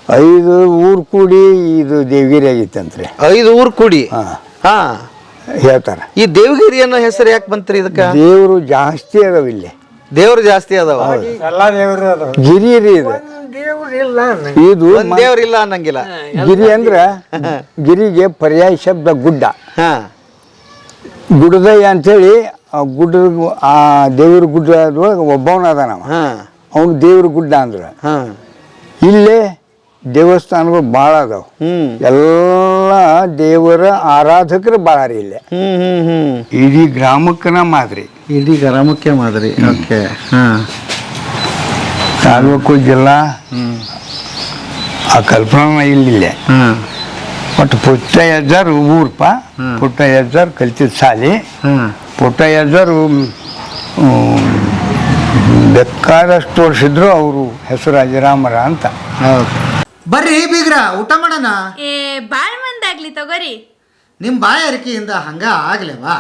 5 ಊರು ಕೂಡಿ ಇದು ದೇವಗಿರಿ ಆಗಿತ್ತಂತ್ರಿ. 5 ಊರು ಕೂಡಿ. ಹಾ ಹೇಳ್ತಾರ. ಈ ದೇವಗಿರಿ ಅನ್ನೋ ಹೆಸರು ಯಾಕೆ ಬಂತ್ರಿ ಇದಕ್ಕ? ದೇವರು ಜಾಸ್ತಿ ಅದಾವ ಇಲ್ಲಿ. ದೇವ್ರು ಜಾಸ್ತಿ ಅದಾವ. ಗಿರಿ ರೀ ಇದು. ಇದು ದೇವ್ರಿಲ್ಲ ಅನ್ನಂಗಿಲ್ಲ. ಗಿರಿ ಅಂದ್ರ ಗಿರಿಗೆ ಪರ್ಯಾಯ ಶಬ್ದ ಗುಡ್ಡ. ಗುಡ್ಡದಯ್ಯ ಅಂತೇಳಿ ಗುಡ್ಡ ಆ ದೇವ್ರ ಗುಡ್ಡದೊಳಗೆ ಒಬ್ಬವನ ಅದಾನವ. ಅವನು ದೇವ್ರ ಗುಡ್ಡ ಅಂದ್ರ. ಇಲ್ಲೇ ದೇವಸ್ಥಾನಗಳು ಭಾಳ ಅದಾವ. ಎಲ್ಲ ದೇವರ ಆರಾಧಕರು ಭಾಳ ರೀ ಇಲ್ಲೇ. ಇಡೀ ಗ್ರಾಮಕ್ಕನ ಮಾದರಿ. ಇಡೀ ಗ್ರಾಮಕ್ಕೆ ಮಾದರಿ. ಓಕೆ. ತಾಲೂಕು ಜಿಲ್ಲಾ ಆ ಕಲ್ಪನಾ ಇಲ್ಲಿಲ್ಲೇ. ಒಟ್ಟು ಪುಟ್ಟ ಯಜ್ಜಾರು ಊರ್ಪ. ಪುಟ್ಟ ಯಜ್ಜಾರು ಕಲ್ತಿದ್ದ ಶಾಲಿ. ಪುಟ್ಟ ಯಜ್ಜಾರು ಬೇಕಾದಷ್ಟು ವರ್ಷಿದ್ರು ಅವರು ಹೆಸರು ಅಜರಾಮರ ಅಂತ. ಬರ್ರಿ ಬೀಗ್ರ ಊಟ ಮಾಡೋಣ. ಬಾಳ್ ಮಂದಾಗ್ಲಿ ತಗೋರಿ. ನಿಮ್ಮ ಬಾಯ ಅರಿಕೆಯಿಂದ ಹಂಗ ಆಗ್ಲೇವಾ?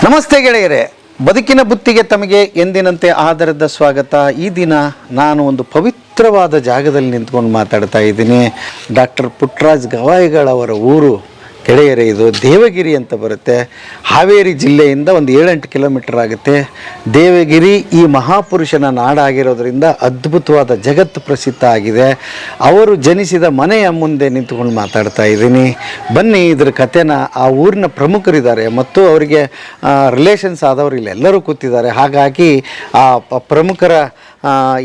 ನಮಸ್ತೆ ಗೆಳೆಯರೇ, ಬದುಕಿನ ಬುತ್ತಿಗೆ ತಮಗೆ ಎಂದಿನಂತೆ ಆಧಾರದ ಸ್ವಾಗತ. ಈ ದಿನ ನಾನು ಒಂದು ಪವಿತ್ರವಾದ ಜಾಗದಲ್ಲಿ ನಿಂತ್ಕೊಂಡು ಮಾತಾಡ್ತಾ ಇದ್ದೀನಿ. ಡಾಕ್ಟರ್ ಪುಟ್ಟರಾಜ್ ಗವಾಯಿಗಳವರ ಊರು ಗೆಳೆಯರೇ. ಇದು ದೇವಗಿರಿ ಅಂತ ಬರುತ್ತೆ. ಹಾವೇರಿ ಜಿಲ್ಲೆಯಿಂದ ಒಂದು 7-8 ಕಿಲೋಮೀಟರ್ ಆಗುತ್ತೆ. ದೇವಗಿರಿ ಈ ಮಹಾಪುರುಷನ ನಾಡಾಗಿರೋದ್ರಿಂದ ಅದ್ಭುತವಾದ ಜಗತ್ತು ಪ್ರಸಿದ್ಧ ಆಗಿದೆ. ಅವರು ಜನಿಸಿದ ಮನೆಯ ಮುಂದೆ ನಿಂತುಕೊಂಡು ಮಾತಾಡ್ತಾ ಇದ್ದೀನಿ. ಬನ್ನಿ ಇದ್ರ ಕಥೆನ. ಆ ಊರಿನ ಪ್ರಮುಖರಿದ್ದಾರೆ ಮತ್ತು ಅವರಿಗೆ ರಿಲೇಷನ್ಸ್ ಆದವರು ಇಲ್ಲೆಲ್ಲರೂ ಕೂತಿದ್ದಾರೆ. ಹಾಗಾಗಿ ಆ ಪ್ರಮುಖರ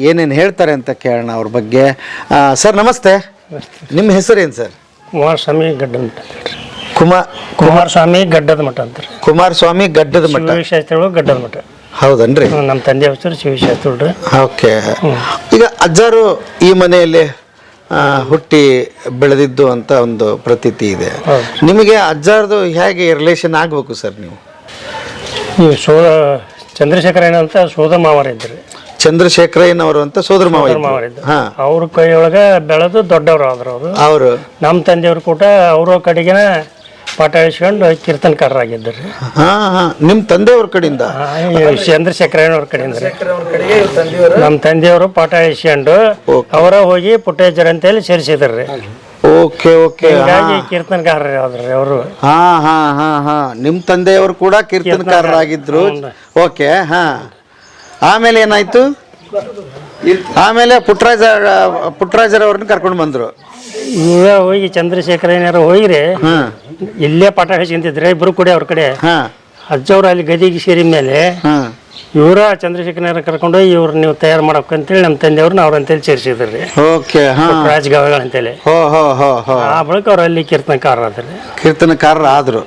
ಏನೇನು ಹೇಳ್ತಾರೆ ಅಂತ ಕೇಳೋಣ ಅವ್ರ ಬಗ್ಗೆ. ಸರ್ ನಮಸ್ತೆ, ನಿಮ್ಮ ಹೆಸರೇನು ಸರ್? ಕುಮಾರಸ್ವಾಮಿ ಗಡ್ಡದ ಮಠ. ಕುಮಾರಸ್ವಾಮಿ ಗಡ್ಡದ ಮಠ ಅಂತಾರೆ. ಕುಮಾರಸ್ವಾಮಿ ಗಡ್ಡದ ಮಠ. ಶಿವಶಾಸ್ತ್ರಿಗಳು ಗಡ್ಡದ ಮಠ. ಹೌದನ್ರಿ? ನಮ್ಮ ತಂದೆ ಹೆಸರು ಶಿವಶಾಸ್ತ್ರಿ. ಓಕೆ. ಈಗ ಅಜ್ಜಾರು ಈ ಮನೆಯಲ್ಲಿ ಹುಟ್ಟಿ ಬೆಳೆದಿದ್ದು ಅಂತ ಒಂದು ಪ್ರತೀತಿ ಇದೆ. ನಿಮಗೆ ಅಜ್ಜಾರದು ಹೇಗೆ ರಿಲೇಷನ್ ಆಗಬೇಕು ಸರ್? ನೀವು ಚಂದ್ರಶೇಖರ ಏನಂತ ಸೋದರ ಮಾವರ ಇದ್ರಿ. ಚಂದ್ರಶೇಖರಯ್ಯನವರು ಅಂತ ಸೋದರ ಮಾವ ಇದ್ರು. ಅವ್ರ ಕೈಯೊಳಗ ಬೆಳೆದು ದೊಡ್ಡವರು ಆದ್ರು ಅವರು. ನಮ್ಮ ತಂದೆಯವ್ರ ಕೂಟ ಅವ್ರ ಕಡೆಗಿನ ಪಾಠ ಇಸ್ಕೊಂಡು ಕೀರ್ತನಕಾರರಾಗಿದ್ದರು. ನಿಮ್ಮ ತಂದೆಯವ್ರ ಕಡೆಯಿಂದ? ಚಂದ್ರಶೇಖರಯ್ಯನವ್ರ ಕಡೆಯಿಂದ ನಮ್ಮ ತಂದೆಯವರು ಪಾಠ ಇಸ್ಕೊಂಡು ಅವರ ಹೋಗಿ ಪುಟ್ಟೇಜರ್ ಅಂತ ಹೇಳಿ ಸೇರಿಸಿದ್ರಿ. Okay okay. ಹೀಗಾಗಿ ಕೀರ್ತನಕಾರರು ಆದ್ರಿ ಅವರು. ನಿಮ್ಮ ತಂದೆಯವರು ಕೂಡ ಕೀರ್ತನಕಾರರಾಗಿದ್ರು. ಓಕೆ. ಆಮೇಲೆ ಏನಾಯ್ತು? ಆಮೇಲೆ ಪುಟ್ಟರಾಜರವ್ರನ್ನ ಕರ್ಕೊಂಡು ಬಂದ್ರು. ಇವ ಹೋಗಿ ಚಂದ್ರಶೇಖರಯ್ಯನವರು ಹೋಗಿರಿ ಇಲ್ಲೇ ಪಾಠ ಹೇಳ್ತಿದ್ರೆ ಇಬ್ರು ಕೂಡ ಅವ್ರ ಕಡೆ. ಅಜ್ಜವ್ರು ಅಲ್ಲಿ ಗದಿಗೆ ಸೇರಿ ಮೇಲೆ ಇವರ ಚಂದ್ರಶೇಖರಯ್ಯನ ಕರ್ಕೊಂಡು ಇವ್ರು ನೀವು ತಯಾರು ಮಾಡಬೇಕಂತೇಳಿ ನಮ್ಮ ತಂದೆಯವ್ರನ್ನ ಅವ್ರಂತೇಳಿ ಸೇರಿಸಿದ್ರಿ. ರಾಜಗವಾಯಿಗಳು ಅಂತೇಳಿ. ಆ ಬಳಿಕ ಅವ್ರು ಅಲ್ಲಿ ಕೀರ್ತನಕಾರ ಆದ್ರು.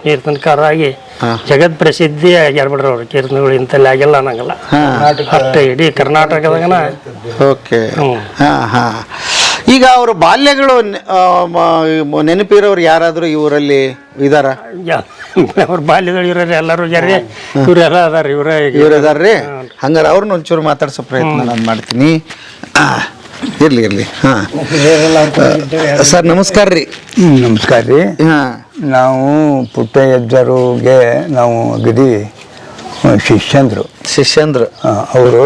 ಕೀರ್ತನಕಾರರಾಗಿ ಜಗತ್ ಪ್ರಸಿದ್ಧಿ ಆಗ್ಯಾರ್ಬಿಡ್ರಿ ಅವ್ರು. ಕೀರ್ತನೆಗಳು ಇಂತಲ್ಲಿ ಆಗಿಲ್ಲ ಅನ್ನಂಗಲ್ಲ. ಅಷ್ಟೇ ಇಡೀ ಕರ್ನಾಟಕದಾಗನ. ಓಕೆ. ಈಗ ಅವ್ರ ಬಾಲ್ಯಗಳು ನೆನಪಿರೋರು ಯಾರಾದ್ರೂ ಈ ಊರಲ್ಲಿ ಇದಾರ? ಅವ್ರ ಬಾಲ್ಯದಳು ಇವ್ರ ಎಲ್ಲರೂ ಜರ್ರಿ ಇವರೆಲ್ಲ ಅದಾರ. ಇವ್ರದಾರ್ರಿ? ಹಂಗಾರೆ ಅವ್ರನ್ನ ಒಂಚೂರು ಮಾತಾಡ್ಸೋ ಪ್ರಯತ್ನ ನಾನು ಮಾಡ್ತೀನಿ. ಇರ್ಲಿ. ಸರ್ ನಮಸ್ಕಾರ ರೀ. ನಮಸ್ಕಾರ ರೀ. ನಾವು ಪುಟ್ಟ ಯಜ್ಜರಿಗೆ ನಾವು ಗದಿ ಶಿಷ್ಯಂದ್ರು. ಅವರು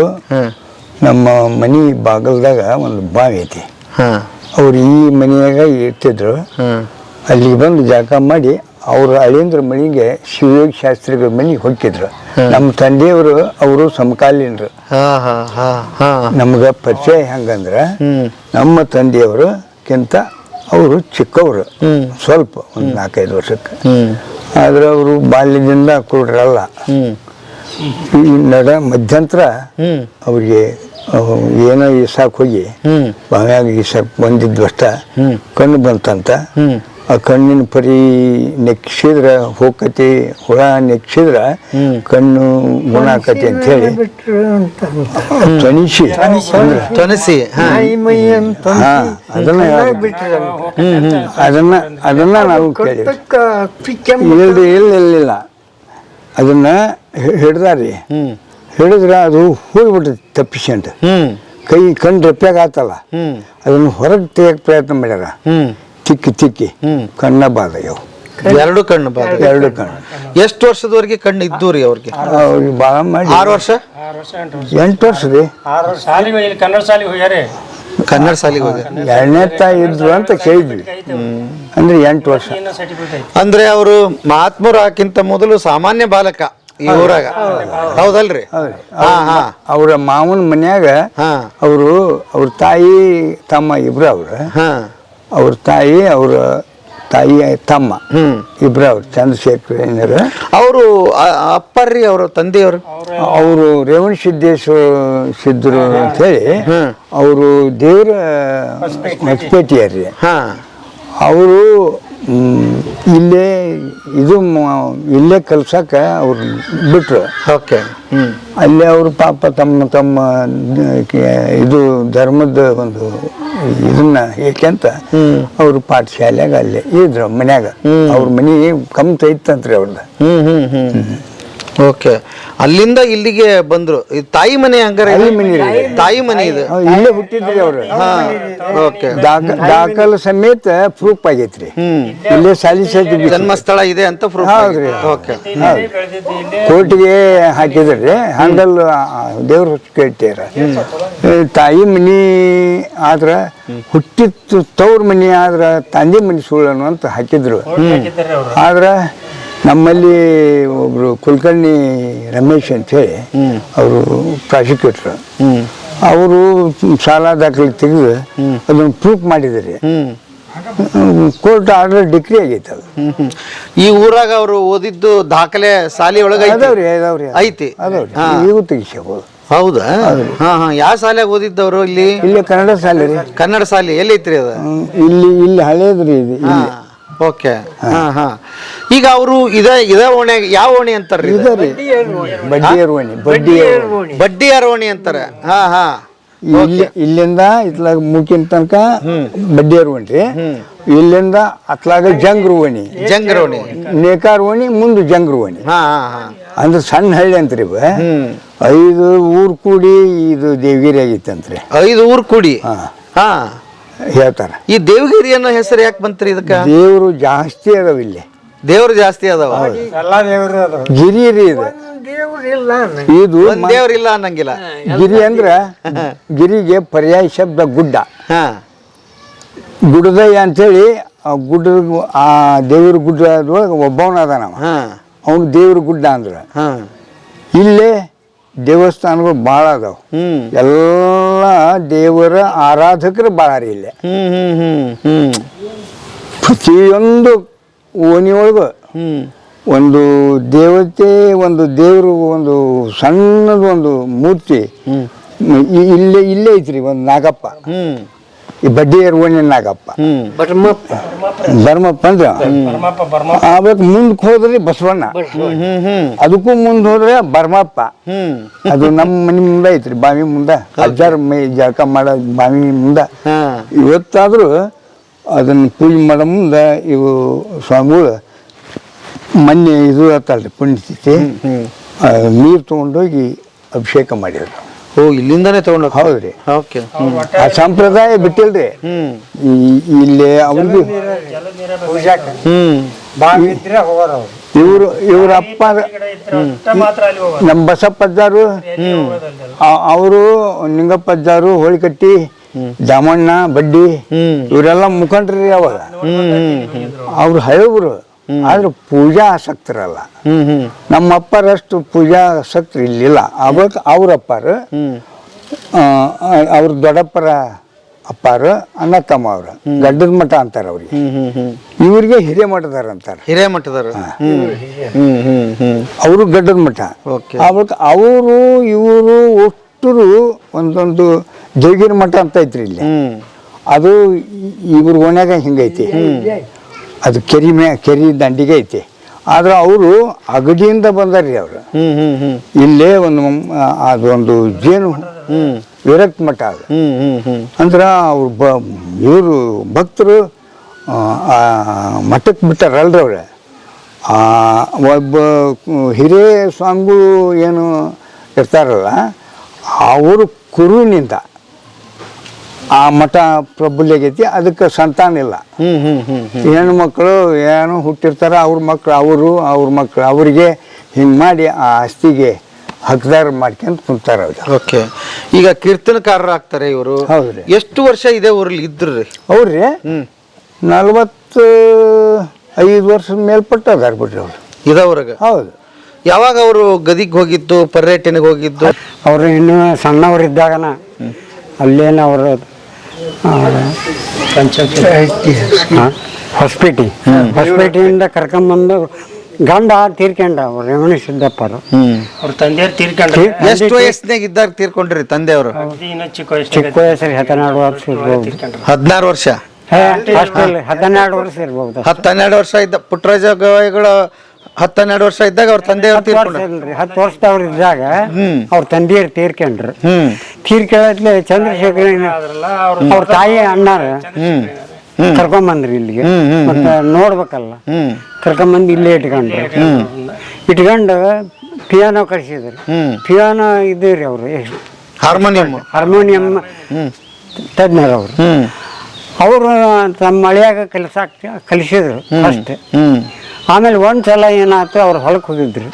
ನಮ್ಮ ಮನೆ ಬಾಗಲ್ದಾಗ ಒಂದು ಬಾವಿ ಐತಿ. ಅವ್ರು ಈ ಮನೆಯಾಗ ಇರ್ತಿದ್ರು. ಅಲ್ಲಿಗೆ ಬಂದು ಜಾಗ ಮಾಡಿ ಅವ್ರ ಅಳಿಯಂದ್ರ ಮನೆಗೆ ಶಿವಯೋಗಿ ಶಾಸ್ತ್ರಿಗಳ ಮನೆಗೆ ಹೋಗಿದ್ರು. ನಮ್ಮ ತಂದೆಯವರು ಅವರು ಸಮಕಾಲೀನರು. ನಮ್ಗೆ ಪರಿಚಯ ಹೆಂಗಂದ್ರ ನಮ್ಮ ತಂದೆಯವ್ರಕ್ಕಿಂತ ಅವರು ಚಿಕ್ಕವರು ಸ್ವಲ್ಪ ಒಂದು 4-5 ವರ್ಷಕ್ಕೆ. ಆದ್ರೆ ಅವರು ಬಾಲ್ಯದಿಂದ ಕುರುಡ್ರಲ್ಲ. ಈ ಮಧ್ಯಂತರ ಅವ್ರಿಗೆ ಏನೋ ಈಸಾಕ್ ಹೋಗಿ ಬಾವ್ಯಾಗ ಈಸಾಕ್ ಬಂದಿದ್ದು ಅಷ್ಟ ಕಣ್ಣು ಬಂತಂತ. ಆ ಕಣ್ಣಿನ ಪರಿ ನೆಕ್ಸಿದ್ರ ಹೋಗತಿ, ಹುಳ ನೆಕ್ಸಿದ್ರ ಕಣ್ಣು ಗುಣ ಆಕತಿ ಅಂತ ಹೇಳಿ ತ್ವನಿಸಿ ಅದನ್ನ ನಾವು ಕೇಳಿ ಇಲ್ಲ ಅದನ್ನ ಹಿಡ್ದಾರಿ. ಹಿಡಿದ್ರೆ ಅದು ಹೋಗ್ಬಿಟ್ಟೈತಿ ತಪ್ಪಿಸ್ಕೊಂಡ್. ಕಣ್ಣು ರೆಪ್ಪಾಗ ಆತಲ್ಲ ಅದನ್ನು ಹೊರಗೆ ತೆಗಿಯಕ್ಕೆ ಪ್ರಯತ್ನ ಮಾಡ್ಯಾರ. ತಿಕ್ಕಿ ಕಣ್ಣ ಬಾದಯ್ಯವು. ಎರಡು ಕಣ್ಣು ಬಾಧ. ಎರಡು ಕಣ್ಣು. ಎಷ್ಟು ವರ್ಷದವರೆಗೆ ಕಣ್ಣು ಇದ್ದು ರೀ ಅವ್ರಿಗೆ? ಅವ್ರಿಗೆ ಭಾಳ ಮಾಡಿ 6 ವರ್ಷ 8 ವರ್ಷ ರೀ. ಶಾಲೆಗೆ ಇಲ್ಲಿ ಕನ್ನಡ ಶಾಲೆಗೆ ಹೋಗ್ಯಾರೆ. ಕನ್ನಡ ಶಾಲೆಗೆ ಹೋಗಿ 2ನೇ ತಾಯಿ ಇದ್ರು ಅಂತ ಕೇಳಿದ್ವಿ. ಅಂದ್ರೆ 8 ವರ್ಷ. ಸರ್ಟಿಫಿಕೇಟ್ ಐತಿ. ಅಂದ್ರೆ ಅವರು ಮಹಾತ್ಮರು ಹಾಕಿಂತ ಮೊದಲು ಸಾಮಾನ್ಯ ಬಾಲಕ ಈ ಊರಾಗ, ಹೌದಲ್ರಿ? ಹಾ ಹಾ. ಅವ್ರ ಮಾವನ ಮನ್ಯಾಗ ಹಾ ಅವ್ರ ತಾಯಿ ತಮ್ಮ ಇಬ್ರು ಅವ್ರ ತಾಯಿ ತಮ್ಮ ಇಬ್ರು ಅವ್ರು ಚಂದ್ರಶೇಖರ. ಅವರು ಅಪ್ಪರ್ರಿ ಅವ್ರ ತಂದೆಯವರು ಅವರು ರೇವಣ ಸಿದ್ದರು ಅಂತ ಹೇಳಿ ಅವರು ದೇವರ ಹೊಸಪೇಟೆಯರ್ರಿ. ಹಾ ಅವರು ಇಲ್ಲೇ ಕಲ್ಸಕ್ಕ ಅವ್ರು ಬಿಟ್ರು. ಓಕೆ. ಅಲ್ಲೇ ಅವರು ಪಾಪ ತಮ್ಮ ಇದು ಧರ್ಮದ ಒಂದು ಇದನ್ನ ಏಕೆಂತ ಅವ್ರು ಪಾಠಶಾಲೆಯಾಗ ಅಲ್ಲೇ ಇದ್ರು ಮನ್ಯಾಗ. ಅವ್ರ ಮನಿ ಕಮ್ತ ಇತ್ತಂತ್ರಿ ಅವ್ರದ್ದು. ಓಕೆ. ಅಲ್ಲಿಂದ ಇಲ್ಲಿಗೆ ಬಂದ್ರು. ತಾಯಿ ಮನೆ ಹಂಗಾರೆ? ತಾಯಿ ಮನೆ ಇದು ಇಲ್ಲೇ ಹುಟ್ಟಿದ್ರಿ ಅವ್ರು. ಓಕೆ. ದಾಖಲೆ ಸಮೇತ ಪ್ರೂಫ್ ಆಗೈತ್ರಿ. ಇಲ್ಲೇ ಸಾಲಿ ಜನ್ಮಸ್ಥಳ ಇದೆ ಅಂತ ಪ್ರೂಫ್. ಹೌದ್ರಿ. ಓಕೆ. ಕೋರ್ಟ್ಗೆ ಹಾಕಿದ್ರಿ. ಹಂಗಲ್ ದೇವ್ರ ಕೇಳ್ತೀರ. ತಾಯಿ ಮನಿ ಆದ್ರ ಹುಟ್ಟಿತ್ತು, ತವ್ರ ಮನಿ ಆದ್ರ ತಂದೆ ಮನಿ ಸುಳ್ಳನು ಅಂತ ಹಾಕಿದ್ರು. ಆದ್ರ ನಮ್ಮಲ್ಲಿ ಒಬ್ರು ಕುಲಕರ್ಣಿ ರಮೇಶ್ ಅಂತ ಹೇಳಿ ಅವರು ಪ್ರಾಸಿಕ್ಯೂಟರ್, ಅವರು ಸಾಲ ದಾಖಲೆ ತೆಗೆದು ಅದನ್ನು ಪ್ರೂಫ್ ಮಾಡಿದ್ರಿ. ಕೋರ್ಟ್ ಆರ್ಡರ್ ಡಿಗ್ರಿ ಆಗೈತೆ ಅದು. ಈ ಊರಾಗ ಅವರು ಓದಿದ್ದು ದಾಖಲೆ ಶಾಲೆ ಒಳಗೆ ಐತಿ? ಈಗೂ ತೆಗಿಸ್ಬೋದು. ಹೌದಾ? ಹಾ ಹಾ. ಯಾವ ಶಾಲೆಯಾಗ ಓದಿದ್ದವರು? ಇಲ್ಲಿ ಕನ್ನಡ ಶಾಲೆ ರೀ. ಕನ್ನಡ ಶಾಲೆ ಎಲ್ಲಿ ಐತ್ರಿ ಅದು? ಇಲ್ಲಿ ಹಳೇದ್ರಿ ಇದು. ಓಕೆ. ಹಾ ಹಾ. ಈಗ ಅವರು ಇದ ಓಣಿ ಯಾವ ಓಣಿ ಅಂತಾರ್ರಿ? ಬಡ್ಡಿ ಅರವಣಿ ಅಂತಾರೆ. ಹಾ ಹಾ. ಇಲ್ಲಿಂದ ಇತ್ಲಾಗ ಮೂಕಿನ ತನಕ ಬಡ್ಡಿ ಅರವಣಿ, ಇಲ್ಲಿಂದ ಅತ್ಲಾಗ ಜಂಗ್ರುವಣಿ, ನೇಕಾರವಣಿ, ಮುಂದೆ ಜಂಗ್ರುವಣಿ. ಅಂದ್ರೆ ಸಣ್ಣ ಹಳ್ಳಿ ಅಂತ್ರಿ. 5 ಊರ್ ಕೂಡಿ ಇದು ದೇವಗಿರಿ ಆಗಿತ್ತಂತ್ರಿ. 5 ಊರ್ ಕೂಡಿ ಹೇಳ್ತಾರ. ಈ ದೇವಗಿರಿ ಅನ್ನೋ ಹೆಸರು ಯಾಕೆ ಬಂತ್ರಿ ಇದಕ್ಕ? ದೇವ್ರು ಜಾಸ್ತಿ ಅದಾವ ಇಲ್ಲಿ. ದೇವ್ರು ಜಾಸ್ತಿ ಅದಾವ. ಗಿರಿ ರೀ ಇದು. ಇದು ದೇವ್ರ ಇಲ್ಲ ಅನ್ನಂಗಿಲ್ಲ. ಗಿರಿ ಅಂದ್ರ ಗಿರಿಗೆ ಪರ್ಯಾಯ ಶಬ್ದ ಗುಡ್ಡ. ಗುಡ್ಡದಯ್ಯ ಅಂತೇಳಿ ಆ ದೇವ್ರ ಗುಡ್ಡದೊಳಗೆ ಒಬ್ಬವನ ಅದಾನವ. ಅವನು ದೇವ್ರ ಗುಡ್ಡ ಅಂದ್ರ. ಇಲ್ಲೇ ದೇವಸ್ಥಾನಗಳು ಭಾಳ ಅದಾವ. ಎಲ್ಲ ದೇವರ ಆರಾಧಕರು ಭಾಳ ರೀ ಇಲ್ಲೇ. ಪ್ರತಿಯೊಂದು ಓಣಿಯೊಳಗು ಒಂದು ದೇವತೆ, ಒಂದು ದೇವರು, ಒಂದು ಸಣ್ಣದ ಒಂದು ಮೂರ್ತಿ ಇಲ್ಲೇ ಐತ್ರಿ. ಒಂದು ನಾಗಪ್ಪ, ಈ ಬಡ್ಡಿಯರ್ ಓಣಿ ನಾಗಪ್ಪ, ಬರ್ಮಪ್ಪ ಅಂದ್ರೆ. ಆಮೇಲೆ ಮುಂದಕ್ಕೆ ಹೋದ್ರಿ ಬಸವಣ್ಣ, ಅದಕ್ಕೂ ಮುಂದೆ ಹೋದ್ರೆ ಬರ್ಮಪ್ಪ. ಅದು ನಮ್ಮ ಮನೆ ಮುಂದೆ ಐತ್ರಿ, ಬಾವಿ ಮುಂದೆ. ಅಜ್ಜಾರ ಮೈ ಜಳಕ ಮಾಡೋ ಬಾವಿ ಮುಂದೆ. ಇವತ್ತಾದ್ರೂ ಅದನ್ನ ಪೂಜೆ ಮಾಡೋ ಮುಂದೆ ಇವು ಸ್ವಾಮಿಗಳು ಮೊನ್ನೆ ಇದು ಆತಲ್ರಿ ಪುಣ್ಯತಿಥಿ, ನೀರು ತಗೊಂಡೋಗಿ ಅಭಿಷೇಕ ಮಾಡಿದ್ರು. ಓ, ಇಲ್ಲಿಂದಾನೆ ತಗೊಂಡು? ಹೌದ್ರಿ. ಓಕೆ. ಆ ಸಂಪ್ರದಾಯ ಬಿಟ್ಟಿಲ್ರಿ ಇಲ್ಲಿ. ಅವ್ರಿಗೆ ಇವ್ರ ಅಪ್ಪ ನಮ್ಮ ಬಸಪ್ಪಜ್ಜಾರು, ಅವರು ನಿಂಗಪ್ಪಜ್ಜಾರು, ಹೋಳಿಕಟ್ಟಿ, ದಾಮಣ್ಣ, ಬಡ್ಡಿ, ಇವರೆಲ್ಲ ಮುಖಂಡ್ರಿ ಅವಾಗ. ಅವ್ರು ಹಳಬ್ರು, ಆದ್ರೆ ಪೂಜಾ ಆಸಕ್ತರಲ್ಲ. ನಮ್ಮ ಅಪ್ಪರಷ್ಟು ಪೂಜಾ ಆಸಕ್ತರು ಇಲ್ಲಿಲ್ಲ. ಅವಾಗ ಅವ್ರ ಅಪ್ಪಾರ, ಅವ್ರ ದೊಡ್ಡಪ್ಪರ ಅಪ್ಪಾರ, ಅಣ್ಣ ತಮ್ಮ ಅವ್ರ ಗಡ್ಡದ ಮಠ ಅಂತಾರ ಅವ್ರಿಗೆ. ಇವ್ರಿಗೆ ಹಿರೇಮಠದಾರ ಅಂತಾರ. ಹಿರೇಮಠದಾರ ಅವರು ಗಡ್ಡದ ಮಠ. ಅವಾಗ ಅವರು ಇವರು ಒಟ್ಟರು ಒಂದೊಂದು ದೇವಗಿರಿ ಮಠ ಅಂತ ಐತ್ರಿ ಇಲ್ಲಿ. ಅದು ಇವ್ರ ಓಣ್ಯಾಗ ಹಿಂಗೈತಿ. ಅದು ಕೆರಿ ದಂಡಿಗೆ ಐತಿ. ಆದ್ರೆ ಅವರು ಅಗಡಿಯಿಂದ ಬಂದಾರ್ರಿ ಅವರು. ಇಲ್ಲೇ ಅದೊಂದು ಜೇನು ವಿರಕ್ತ ಮಠ ಅದು. ಅಂದ್ರ ಅವ್ರು ಇವರು ಭಕ್ತರು ಮಠಕ್ಕೆ ಬಿಟ್ಟಾರಲ್ರಿ ಅವ್ರೆ. ಒಬ್ಬ ಹಿರೇ ಸ್ವಾಮಿಗಳು ಏನು ಇರ್ತಾರಲ್ಲ, ಅವರು ಕುರುವಿನಿಂದ ಆ ಮಠ ಪ್ರಬುಲ್ಯಾಗೈತಿ. ಅದಕ್ಕೆ ಸಂತಾನ ಇಲ್ಲ. ಹೆಣ್ಣು ಮಕ್ಕಳು ಏನು ಹುಟ್ಟಿರ್ತಾರೆ, ಅವ್ರ ಮಕ್ಕಳು ಅವ್ರಿಗೆ ಹಿಂಗೆ ಮಾಡಿ ಆ ಆಸ್ತಿಗೆ ಹಕ್ದಾರ ಮಾಡ್ಕೊಂತ ಕುಂತಾರ. ಓಕೆ. ಈಗ ಕೀರ್ತನಕಾರರು ಆಗ್ತಾರೆ ಇವರು. ಹೌದ್ರಿ. ಎಷ್ಟು ವರ್ಷ ಇದೇ ಊರಲ್ಲಿ ಇದ್ರಿ ಅವ್ರಿ 45 ವರ್ಷದ ಮೇಲ್ಪಟ್ಟು ಅದಾರ ಬಿಡ್ರಿ ಅವ್ರು ಇದವ್ರಾಗ. ಹೌದು. ಯಾವಾಗ ಅವರು ಗದಿಗೆ ಹೋಗಿದ್ದು, ಪರ್ಯಟನೆಗೆ ಹೋಗಿದ್ದು? ಅವರು ಇನ್ನೂ ಸಣ್ಣವರಿದ್ದಾಗನ ಅಲ್ಲೇನು ಅವರು ಹೊಸಪೇಟೆಯಿಂದ ಕರ್ಕೊಂಬಂದು ಗಂಡ ತೀರ್ಕೊಂಡ ಅವ್ರು ರೇವಣಿ ಸಿದ್ದಪ್ಪರು. ಅವ್ರ ತಂದೆಯವ್ರು ತೀರ್ಕೊಂಡ್ರೆ ಎಷ್ಟು ವಯಸ್ಸಿನಾಗ ಇದ್ದಾಗ ತೀರ್ಕೊಂಡ್ರಿ ತಂದೆಯವರು? ಚಿಕ್ಕ ವಯಸ್ಸು ಚಿಕ್ಕ ವಯಸ್ಸಲ್ಲಿ 14 ವರ್ಷ ಇರ್ಬೋದು. 16 ವರ್ಷ? ಅಷ್ಟಲ್ಲಿ 14 ವರ್ಷ ಇರ್ಬೋದು. 12 ವರ್ಷ ಇದ್ದ ಪುಟ್ಟರಾಜ ಗವಾಯಿಗಳು 12 ವರ್ಷ ಇದ್ದಾಗ ಅವ್ರ ತಂದೆಯವ್ರು ತೀರ್ಕೊಂಡ್ರು. 10 ವರ್ಷದವ್ರು ಇದ್ದಾಗ ಅವ್ರ ತಂದೆಯರು ತೀರ್ಕೊಂಡ್ರು. ತೀರ್ಕೊಳ್ಳತ್ಲೆ ಚಂದ್ರಶೇಖರ ಅವ್ರ ತಾಯಿ ಅಣ್ಣಾರ ಕರ್ಕೊಂಬಂದ್ರಿ ಇಲ್ಲಿಗೆ. ಮತ್ತೆ ನೋಡ್ಬೇಕಲ್ಲ, ಕರ್ಕೊಂಬಂದು ಇಲ್ಲೇ ಇಟ್ಕೊಂಡು ಪಿಯಾನೋ ಕಳಿಸಿದ್ರು. ಪಿಯಾನೋ ಇದ್ದೀರಿ ಅವರು ಹಾರ್ಮೋನಿಯಂ ತಜ್ಞರು ಅವರು. ಅವರು ತಮ್ಮ ಮಳೆಯಾಗ ಕಲಿಸಿದ್ರು ಅಷ್ಟೇ. ಆಮೇಲೆ ಒಂದ್ಸಲ ಏನಾಯ್ತು, ಅವ್ರು ಹೊಲಕ್ಕೆ ಹೋಗಿದ್ರು.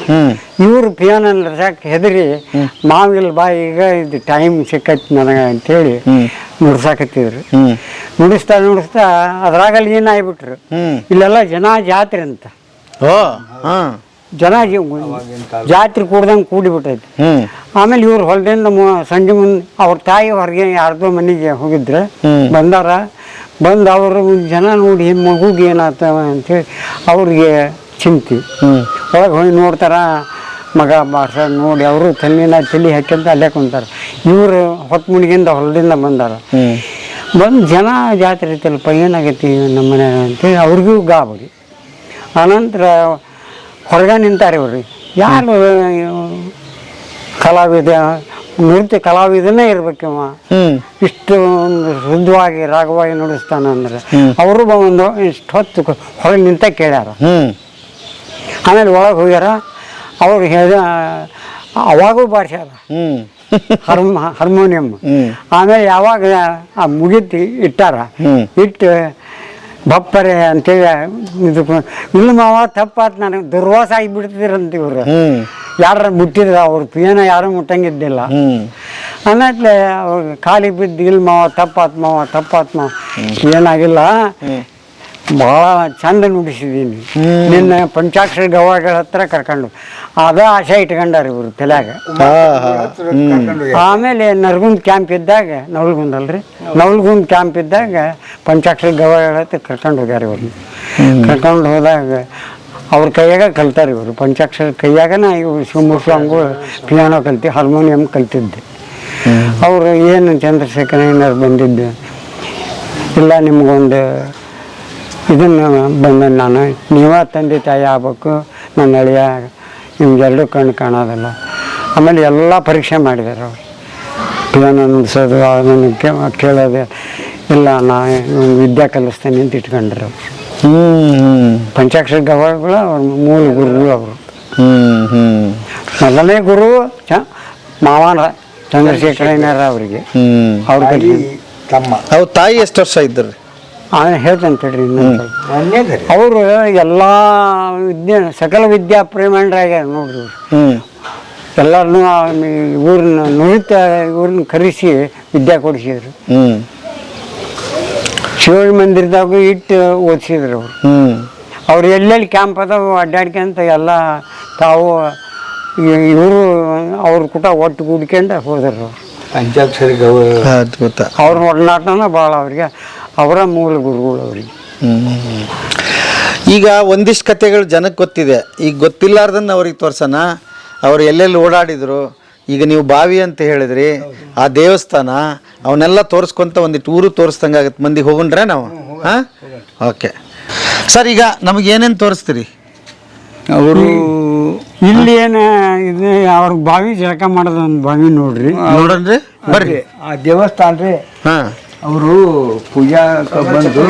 ಇವರು ಪಿಯಾನೋ ನಡ್ಸಕ್ಕೆ ಹೆದರಿ ಮಾವಿಲ್ ಈಗ ಇದು ಟೈಮ್ ಸಿಕ್ಕೈತಿ ನನಗೆ ಅಂತೇಳಿ ನುಡ್ಸಾಕತ್ತಿದ್ರು. ನುಡಿಸ್ತಾ ಅದ್ರಾಗಲ್ಲಿ ಏನಾಗ್ಬಿಟ್ರು, ಇಲ್ಲೆಲ್ಲ ಜನ ಜಾತ್ರೆ ಅಂತ ಜನ ಜಾತ್ರೆ ಕೂಡ್ದಂಗೆ ಕೂಡಿಬಿಟ್ಟೈತಿ. ಆಮೇಲೆ ಇವ್ರು ಹೊಲದಿಂದ ಸಂಜೆ ಮುಂದೆ ಅವ್ರ ತಾಯಿ ಹೊರಗೆ ಯಾರ್ದೋ ಮನೆಗೆ ಹೋಗಿದ್ರೆ ಬಂದು ಅವರು ಜನ ನೋಡಿ ಮಗುಗೆ ಏನಾಗ್ತವ ಅಂತೇಳಿ ಅವ್ರಿಗೆ ಚಿಂತೆ. ಒಳಗೆ ಹೋಗಿ ನೋಡ್ತಾರ, ಮಗ ಬಾರ್ಸ ನೋಡಿ ಅವರು ತಲೆ ಹಾಕ್ಯಂತ ಅಲ್ಲೇ ಕುಂತಾರೆ. ಇವರು ಹೊತ್ತು ಮುಣಿಗಿಂದ ಹೊಲದಿಂದ ಬಂದು ಜನ ಜಾತ್ರೆ ಐತಲ್ಪ, ಏನಾಗೈತಿ ನಮ್ಮ ಮನೆ ಅಂತೇಳಿ ಅವ್ರಿಗೂ ಗಾಬರಿ. ಆನಂತರ ಹೊರಗೆ ನಿಂತಾರೆ ಇವ್ರಿ. ಯಾರು ಕಲಾವಿದ, ನೃತ್ಯ ಕಲಾವಿದನೇ ಇರ್ಬೇಕವ, ಇಷ್ಟು ಶುದ್ಧವಾಗಿ ರಾಗವಾಗಿ ನುಡಿಸ್ತಾನಂದ್ರೆ. ಅವರು ಒಂದು ಇಷ್ಟು ಹೊತ್ತು ಹೊರಗೆ ನಿಂತ ಕೇಳ್ಯಾರ. ಆಮೇಲೆ ಒಳಗೆ ಹೋಗ್ಯಾರ. ಅವ್ರು ಅವಾಗೂ ಬಾರ್ಸ್ಯಾರ ಹಾರ್ಮೋನಿಯಂ. ಆಮೇಲೆ ಯಾವಾಗ ಮುಗಿತಿ ಇಟ್ಟಾರ, ಇಟ್ಟು ಬಪ್ಪರೆ ಅಂತೇಳಿ ಇದು ಇಲ್ಲ ಮಾವ ತಪ್ಪಾತ್, ನನಗೆ ದುರ್ವಾಸ ಆಗಿಬಿಡ್ತಿದ್ರಂತ ಇವ್ರು. ಯಾರ ಮುಟ್ಟಿದ್ರ ಅವ್ರ ಪಿಯಾನ ಯಾರು ಮುಟ್ಟಂಗಿದ್ದಿಲ್ಲ. ಅನ್ನತ್ಲೆ ಅವ್ರಿಗೆ ಖಾಲಿ ಬಿದ್ದು ಇಲ್ಲ ಮಾವ ತಪ್ಪಾತ್ ಮಾವ ಏನಾಗಿಲ್ಲ, ಭಾಳ ಚಂದ ನುಡಿಸಿದ್ದೀನಿ ನಿನ್ನ ಪಂಚಾಕ್ಷರಿ ಗವಾಗಳ ಹತ್ರ ಕರ್ಕೊಂಡು. ಅದ ಆಶೆ ಇಟ್ಕೊಂಡಾರ ಇವರು ತಲೆಯಾಗ. ಆಮೇಲೆ ನರಗುಂದ್ ಕ್ಯಾಂಪ್ ಇದ್ದಾಗ, ನವಲ್ಗುಂದ್ ಕ್ಯಾಂಪ್ ಇದ್ದಾಗ ಪಂಚಾಕ್ಷರಿ ಗವಾಗಳ ಹತ್ರ ಕರ್ಕೊಂಡು ಹೋಗ್ಯಾರ ಇವ್ರನ್ನ. ಕರ್ಕೊಂಡು ಹೋದಾಗ ಅವ್ರ ಕೈಯಾಗ ಕಲ್ತಾರೆ ಇವರು. ಪಂಚಾಕ್ಷರ ಕೈಯಾಗನ ಇವರು ಶಿವಮೂರ್ತಿ ಸ್ವಾಮಿಗಳು ಪಿಯಾನೋ ಕಲ್ತಿ, ಹಾರ್ಮೋನಿಯಂ ಕಲ್ತಿದ್ದೆ. ಅವರು ಏನು ಚಂದ್ರಶೇಖರ ಏನಾರು ಬಂದಿದ್ದು ಇಲ್ಲ, ನಿಮ್ಗೊಂದು ಇದನ್ನು ಬಂದ ನಾನು, ನೀವ ತಂದೆ ತಾಯಿ ಆಗ್ಬೇಕು, ನನ್ನ ಅಳಿಯ ನಿಮ್ಗೆರಡು ಕಣ್ಣು ಕಾಣೋದಲ್ಲ. ಆಮೇಲೆ ಎಲ್ಲ ಪರೀಕ್ಷೆ ಮಾಡಿದ್ದಾರೆ ಅವರು. ಪಿಯಾನೋ ನುಡಿಸೋದು ಅದನ್ನು ಕೇಳೋದು ಇಲ್ಲ, ನಾ ವಿದ್ಯಾ ಕಲಿಸ್ತೇನೆ ಅಂತ ಇಟ್ಕೊಂಡ್ರೆ ಅವರು. ಪಂಚಾಕ್ಷರ ಗವಾಯಿಗಳು ಅವ್ರ ಮೂಲ ಗುರುಗಳು ಅವರು. ಮೊದಲನೇ ಗುರು ಮಾವನ ಚಂದ್ರಶೇಖರಯ್ಯನರ ಅವರಿಗೆ. ಅವ್ರ ತಮ್ಮ ಅವ್ರ ತಾಯಿ ಎಷ್ಟು ವರ್ಷ ಇದ್ದರು? ಆಮೇಲೆ ಹೇಳ್ತಂತ ಹೇಳ್ರಿ ಇನ್ನೊಂದು. ಅವರು ಎಲ್ಲ ಸಕಲ ವಿದ್ಯಾ ಪ್ರೇಮಂಡ್ರಾಗ್ಯಾರ ನೋಡ್ರಿ ಇವ್ರು. ಎಲ್ಲರನ್ನೂ ಇವ್ರನ್ನ ಇವ್ರನ್ನ ಕರೆಸಿ ವಿದ್ಯಾ ಕೊಡಿಸಿದ್ರು. ಶಿವನ ಮಂದಿರದಾಗ ಇಟ್ಟು ಓದಿಸಿದ್ರು ಅವರು. ಅವ್ರು ಎಲ್ಲೆಲ್ಲಿ ಕ್ಯಾಂಪ್ ಅದಾವು ಅಡ್ಡಾಡ್ಕೊಂತ ಎಲ್ಲ ತಾವು ಇವರು ಅವ್ರ ಕೂಟ ಒಟ್ಟು ಕೂಡ್ಕೊಂಡು ಹೋದ್ರು. ಪಂಚಾಕ್ಷರಿ ಅದ್ಭುತ. ಅವ್ರ ಒಡನಾಟನ ಭಾಳ ಅವ್ರಿಗೆ, ಅವರ ಮೂಲ ಗುರುಗಳು ಅವ್ರಿಗೆ. ಈಗ ಒಂದಿಷ್ಟು ಕಥೆಗಳು ಜನಕ್ಕೆ ಗೊತ್ತಿದೆ, ಈಗ ಗೊತ್ತಿಲ್ಲಾರ್ದನ್ನ ಅವ್ರಿಗೆ ತೋರ್ಸೋಣ. ಅವ್ರು ಎಲ್ಲೆಲ್ಲಿ ಓಡಾಡಿದ್ರು, ಈಗ ನೀವು ಬಾವಿ ಅಂತ ಹೇಳಿದ್ರಿ, ಆ ದೇವಸ್ಥಾನ ಅವನ್ನೆಲ್ಲ ತೋರಿಸ್ಕೊಂತ ಒಂದಿಟ್ಟು ಊರು ತೋರಿಸ್ದಂಗೆ ಆಗುತ್ತೆ ಮಂದಿಗೆ. ಹೋಗೋಣ್ರೆ ನಾವು? ಹಾಂ, ಓಕೆ ಸರ್. ಈಗ ನಮಗೆ ಏನೇನು ತೋರಿಸ್ತೀರಿ? ಅವರು ಇಲ್ಲಿ ಏನು ಇದು ಅವ್ರ ಬಾವಿ ಜಳಕ ಮಾಡೋದು ಒಂದು ಬಾವಿ ನೋಡ್ರಿ, ನೋಡನ್ರಿ ಬರ್ರಿ. ಆ ದೇವಸ್ಥಾನ ರೀ. ಹಾಂ, ಅವರು ಪೂಜಾ ಬಂದು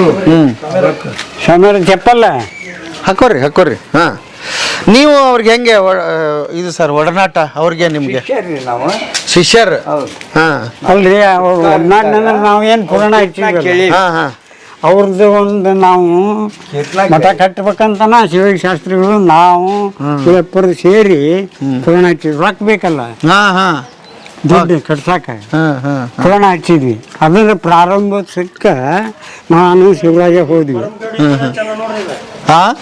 ಸಮರ ಚಪ್ಪಲ್ಲ ಹಾಕೋರಿ. ಹಾಂ, ನೀವು ಅವ್ರಿಗೆ ಹೆಂಗೆ ಇದು ಸರ್ ಒಡನಾಟ ಅವ್ರಿಗೆ ನಿಮಗೆ ನಾವು ಶಿಷ್ಯರು? ಹಾಂ ಅಲ್ರಿ ಅವ್ರು ಒಡನಾಡ್ನಂದ್ರೆ ನಾವು ಏನು ಪುರಾಣ ಹಚ್ಚಿದ್ವಿ ಹಾಂ ಹಾಂ ಅವ್ರದ್ದು ಒಂದು ನಾವು ಮಠ ಕಟ್ಟಬೇಕಂತನ ಶಿವಶಾಸ್ತ್ರಿಗಳು ನಾವು ಇಬ್ಬರು ಸೇರಿ ಪುರಾಣ ಹಚ್ಚಿದ್ವಿ. ರೊಕ್ಕ ಬೇಕಲ್ಲ ಹಾಂ ಹಾಂ ದುಡ್ಡು ಕಟ್ಸಾಕ ಹಾಂ ಹಾಂ ಪುರಾಣ ಹಚ್ಚಿದ್ವಿ. ಅದರ ಪ್ರಾರಂಭಕ್ಕ ನಾನು ಶಿವರಾಜ ಹೋದ್ವಿ. ಹಾಂ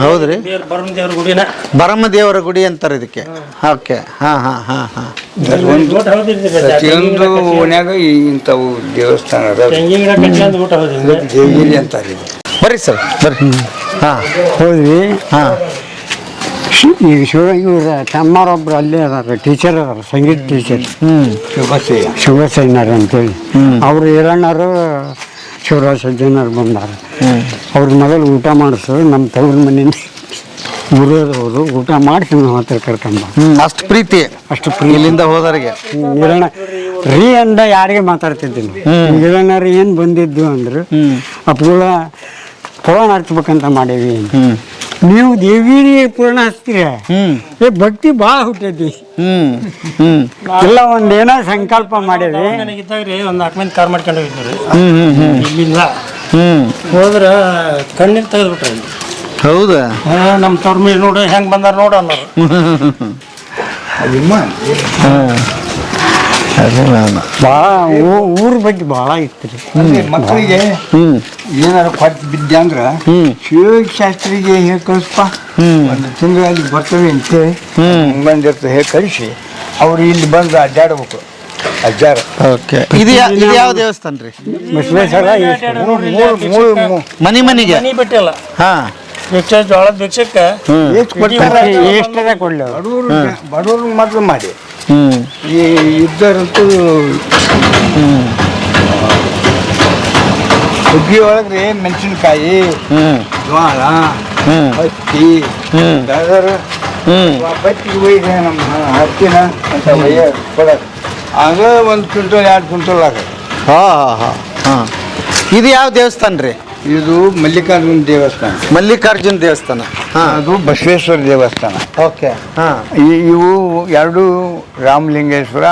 ಹೌದ್ರಿ. ಬರಮ್ಮ ದೇವರ ಗುಡಿ ಅಂತಾರೆ ಇದಕ್ಕೆ. ಓಕೆ ಹಾಂ ಹಾಂ ಹಾಂ ಹಾಂ ಪ್ರತಿಯೊಂದು ಓಣ್ಯಾಗ ಇಂಥವು ದೇವಸ್ಥಾನ ದೇವಿಗಿರಿ ಅಂತಾರೆ. ಬರ್ರಿ ಸರ್ ಬರ್ರಿ. ಹಾಂ ಹೋದ್ವಿ. ಹಾಂ ಈಗ ಇವ್ರ ತಮ್ಮರೊಬ್ರು ಅಲ್ಲೇ ಅದಾರ, ಟೀಚರ್ ಅದಾರ, ಸಂಗೀತ ಟೀಚರ್. ಶಿವಸೇನರು ಅಂತೇಳಿ. ಅವರು ಹಿರಣ್ಣರು ಶಿವರಾಜ ಸಜ್ಜನರು ಬಂದಾರ. ಅವ್ರ ಮೊದಲು ಊಟ ಮಾಡಿಸು, ನಮ್ಮ ತವ್ರ ಮನೆಯಿಂದ ಊರವರು ಊಟ ಮಾಡಿಸಿ ನಮ್ಮ ಹತ್ರ ಕರ್ಕೊಂಬ. ಅಷ್ಟು ಪ್ರೀತಿ, ಅಷ್ಟು ಪ್ರೀತಿ ಇಲ್ಲಿಂದ ಹೋದವರಿಗೆ. ಹಿರಣ್ಣ ರೀ ಅಂದ ಯಾರಿಗೆ ಮಾತಾಡ್ತಿದ್ದೀನಿ. ಹಿರಣ್ಣರು ಏನು ಬಂದಿದ್ದು ಅಂದ್ರೆ ಅಪ್ಪಗಳ ಪುರಾಣ ಹಚ್ಬೇಕಂತ ಮಾಡೀವಿ. ನೀವು ದೇವಿರಿ ಪುರಾಣ ಹಚ್ತೀರ, ಭಕ್ತಿ ಭಾಳ ಹುಟ್ಟೈತಿ. ಎಲ್ಲ ಒಂದೇನೋ ಸಂಕಲ್ಪ ಮಾಡೇವಿ. ನನಗಿದ್ದಾಗ್ರಿ ಒಂದು 4 ಮಂದಿ ಕಾರ್ ಮಾಡ್ಕೊಂಡು ಹೋಗಿದ್ವಿ ಇಲ್ಲಿಂದ. ಹೋದ್ರ ಕಣ್ಣಿಗೆ ತೆಗೆದ್ಬಿಟ್ರಿ. ಹೌದಾ? ನಮ್ಮ ತವ್ರ ಮೇಲೆ ನೋಡು ಹೆಂಗೆ ಬಂದಾರ ನೋಡು ಅನ್ನೋರು. ಭಾಳ ಊರ ಬಗ್ಗೆ ಭಾಳ ಇತ್ತು ರೀ. ಮಕ್ಕಳಿಗೆ ಏನಾರ ಕೊಟ್ಟು ಬಿದ್ದೆ ಅಂದ್ರೆ ಶಿವಶಾಸ್ತ್ರಿಗೆ ಹೇಗೆ ಕಳಿಸ್ಪ, ಒಂದು ತಿಂಗಳು ಅಲ್ಲಿ ಬರ್ತವೆ ಅಂತೇಳಿ ಬಂದಿರ್ತದೆ ಹೇಗೆ ಕಳಿಸಿ ಅವ್ರು ಇಲ್ಲಿ ಬಂದು ಅಡ್ಡಾಡ್ಬೇಕು. ಅಜ್ಜಾರ ಓಕೆ. ಇದು ಯಾವ ದೇವಸ್ಥಾನ ರೀ? ಬಸವೇಶ್ವರ ಮನೆ ಮನೆಗೆ ಮನೆ ಬಿಟ್ಟಿಲ್ಲ. ಹಾಂ ಭಿಕ್ಷೆ ಜೋಳದ ಭಿಕ್ಷಕ್ಕೆ ಎಷ್ಟರ ಕೊಡ್ಲಿ ಬಡವ್ರ ಮೊದಲು ಮಾಡಿ ಈ ಇದ್ದರಂತೂ ಹುಗ್ಗಿ ಒಳಗ್ರಿ ಮೆಣಸಿನ್ಕಾಯಿ, ಜೋಳ, ಹತ್ತಿ, ಬತ್ತಿಗೆ ಒಯ್ದೆ ನಮ್ಮ ಹತ್ತಿನ ಅಂತ ಒಯ್ಯ ಕೊಡೋದು. ಆಗ 1 ಕ್ವಿಂಟಲ್ 2 ಕ್ವಿಂಟಲ್ ಆಗೋದು. ಹಾಂ ಹಾಂ ಹಾಂ. ಇದು ಯಾವ ದೇವಸ್ಥಾನ ರೀ? ಇದು ಮಲ್ಲಿಕಾರ್ಜುನ ದೇವಸ್ಥಾನ. ಮಲ್ಲಿಕಾರ್ಜುನ ದೇವಸ್ಥಾನ. ಹಾಂ, ಅದು ಬಸವೇಶ್ವರ ದೇವಸ್ಥಾನ. ಓಕೆ. ಹಾಂ, ಇವು 2 ರಾಮಲಿಂಗೇಶ್ವರ,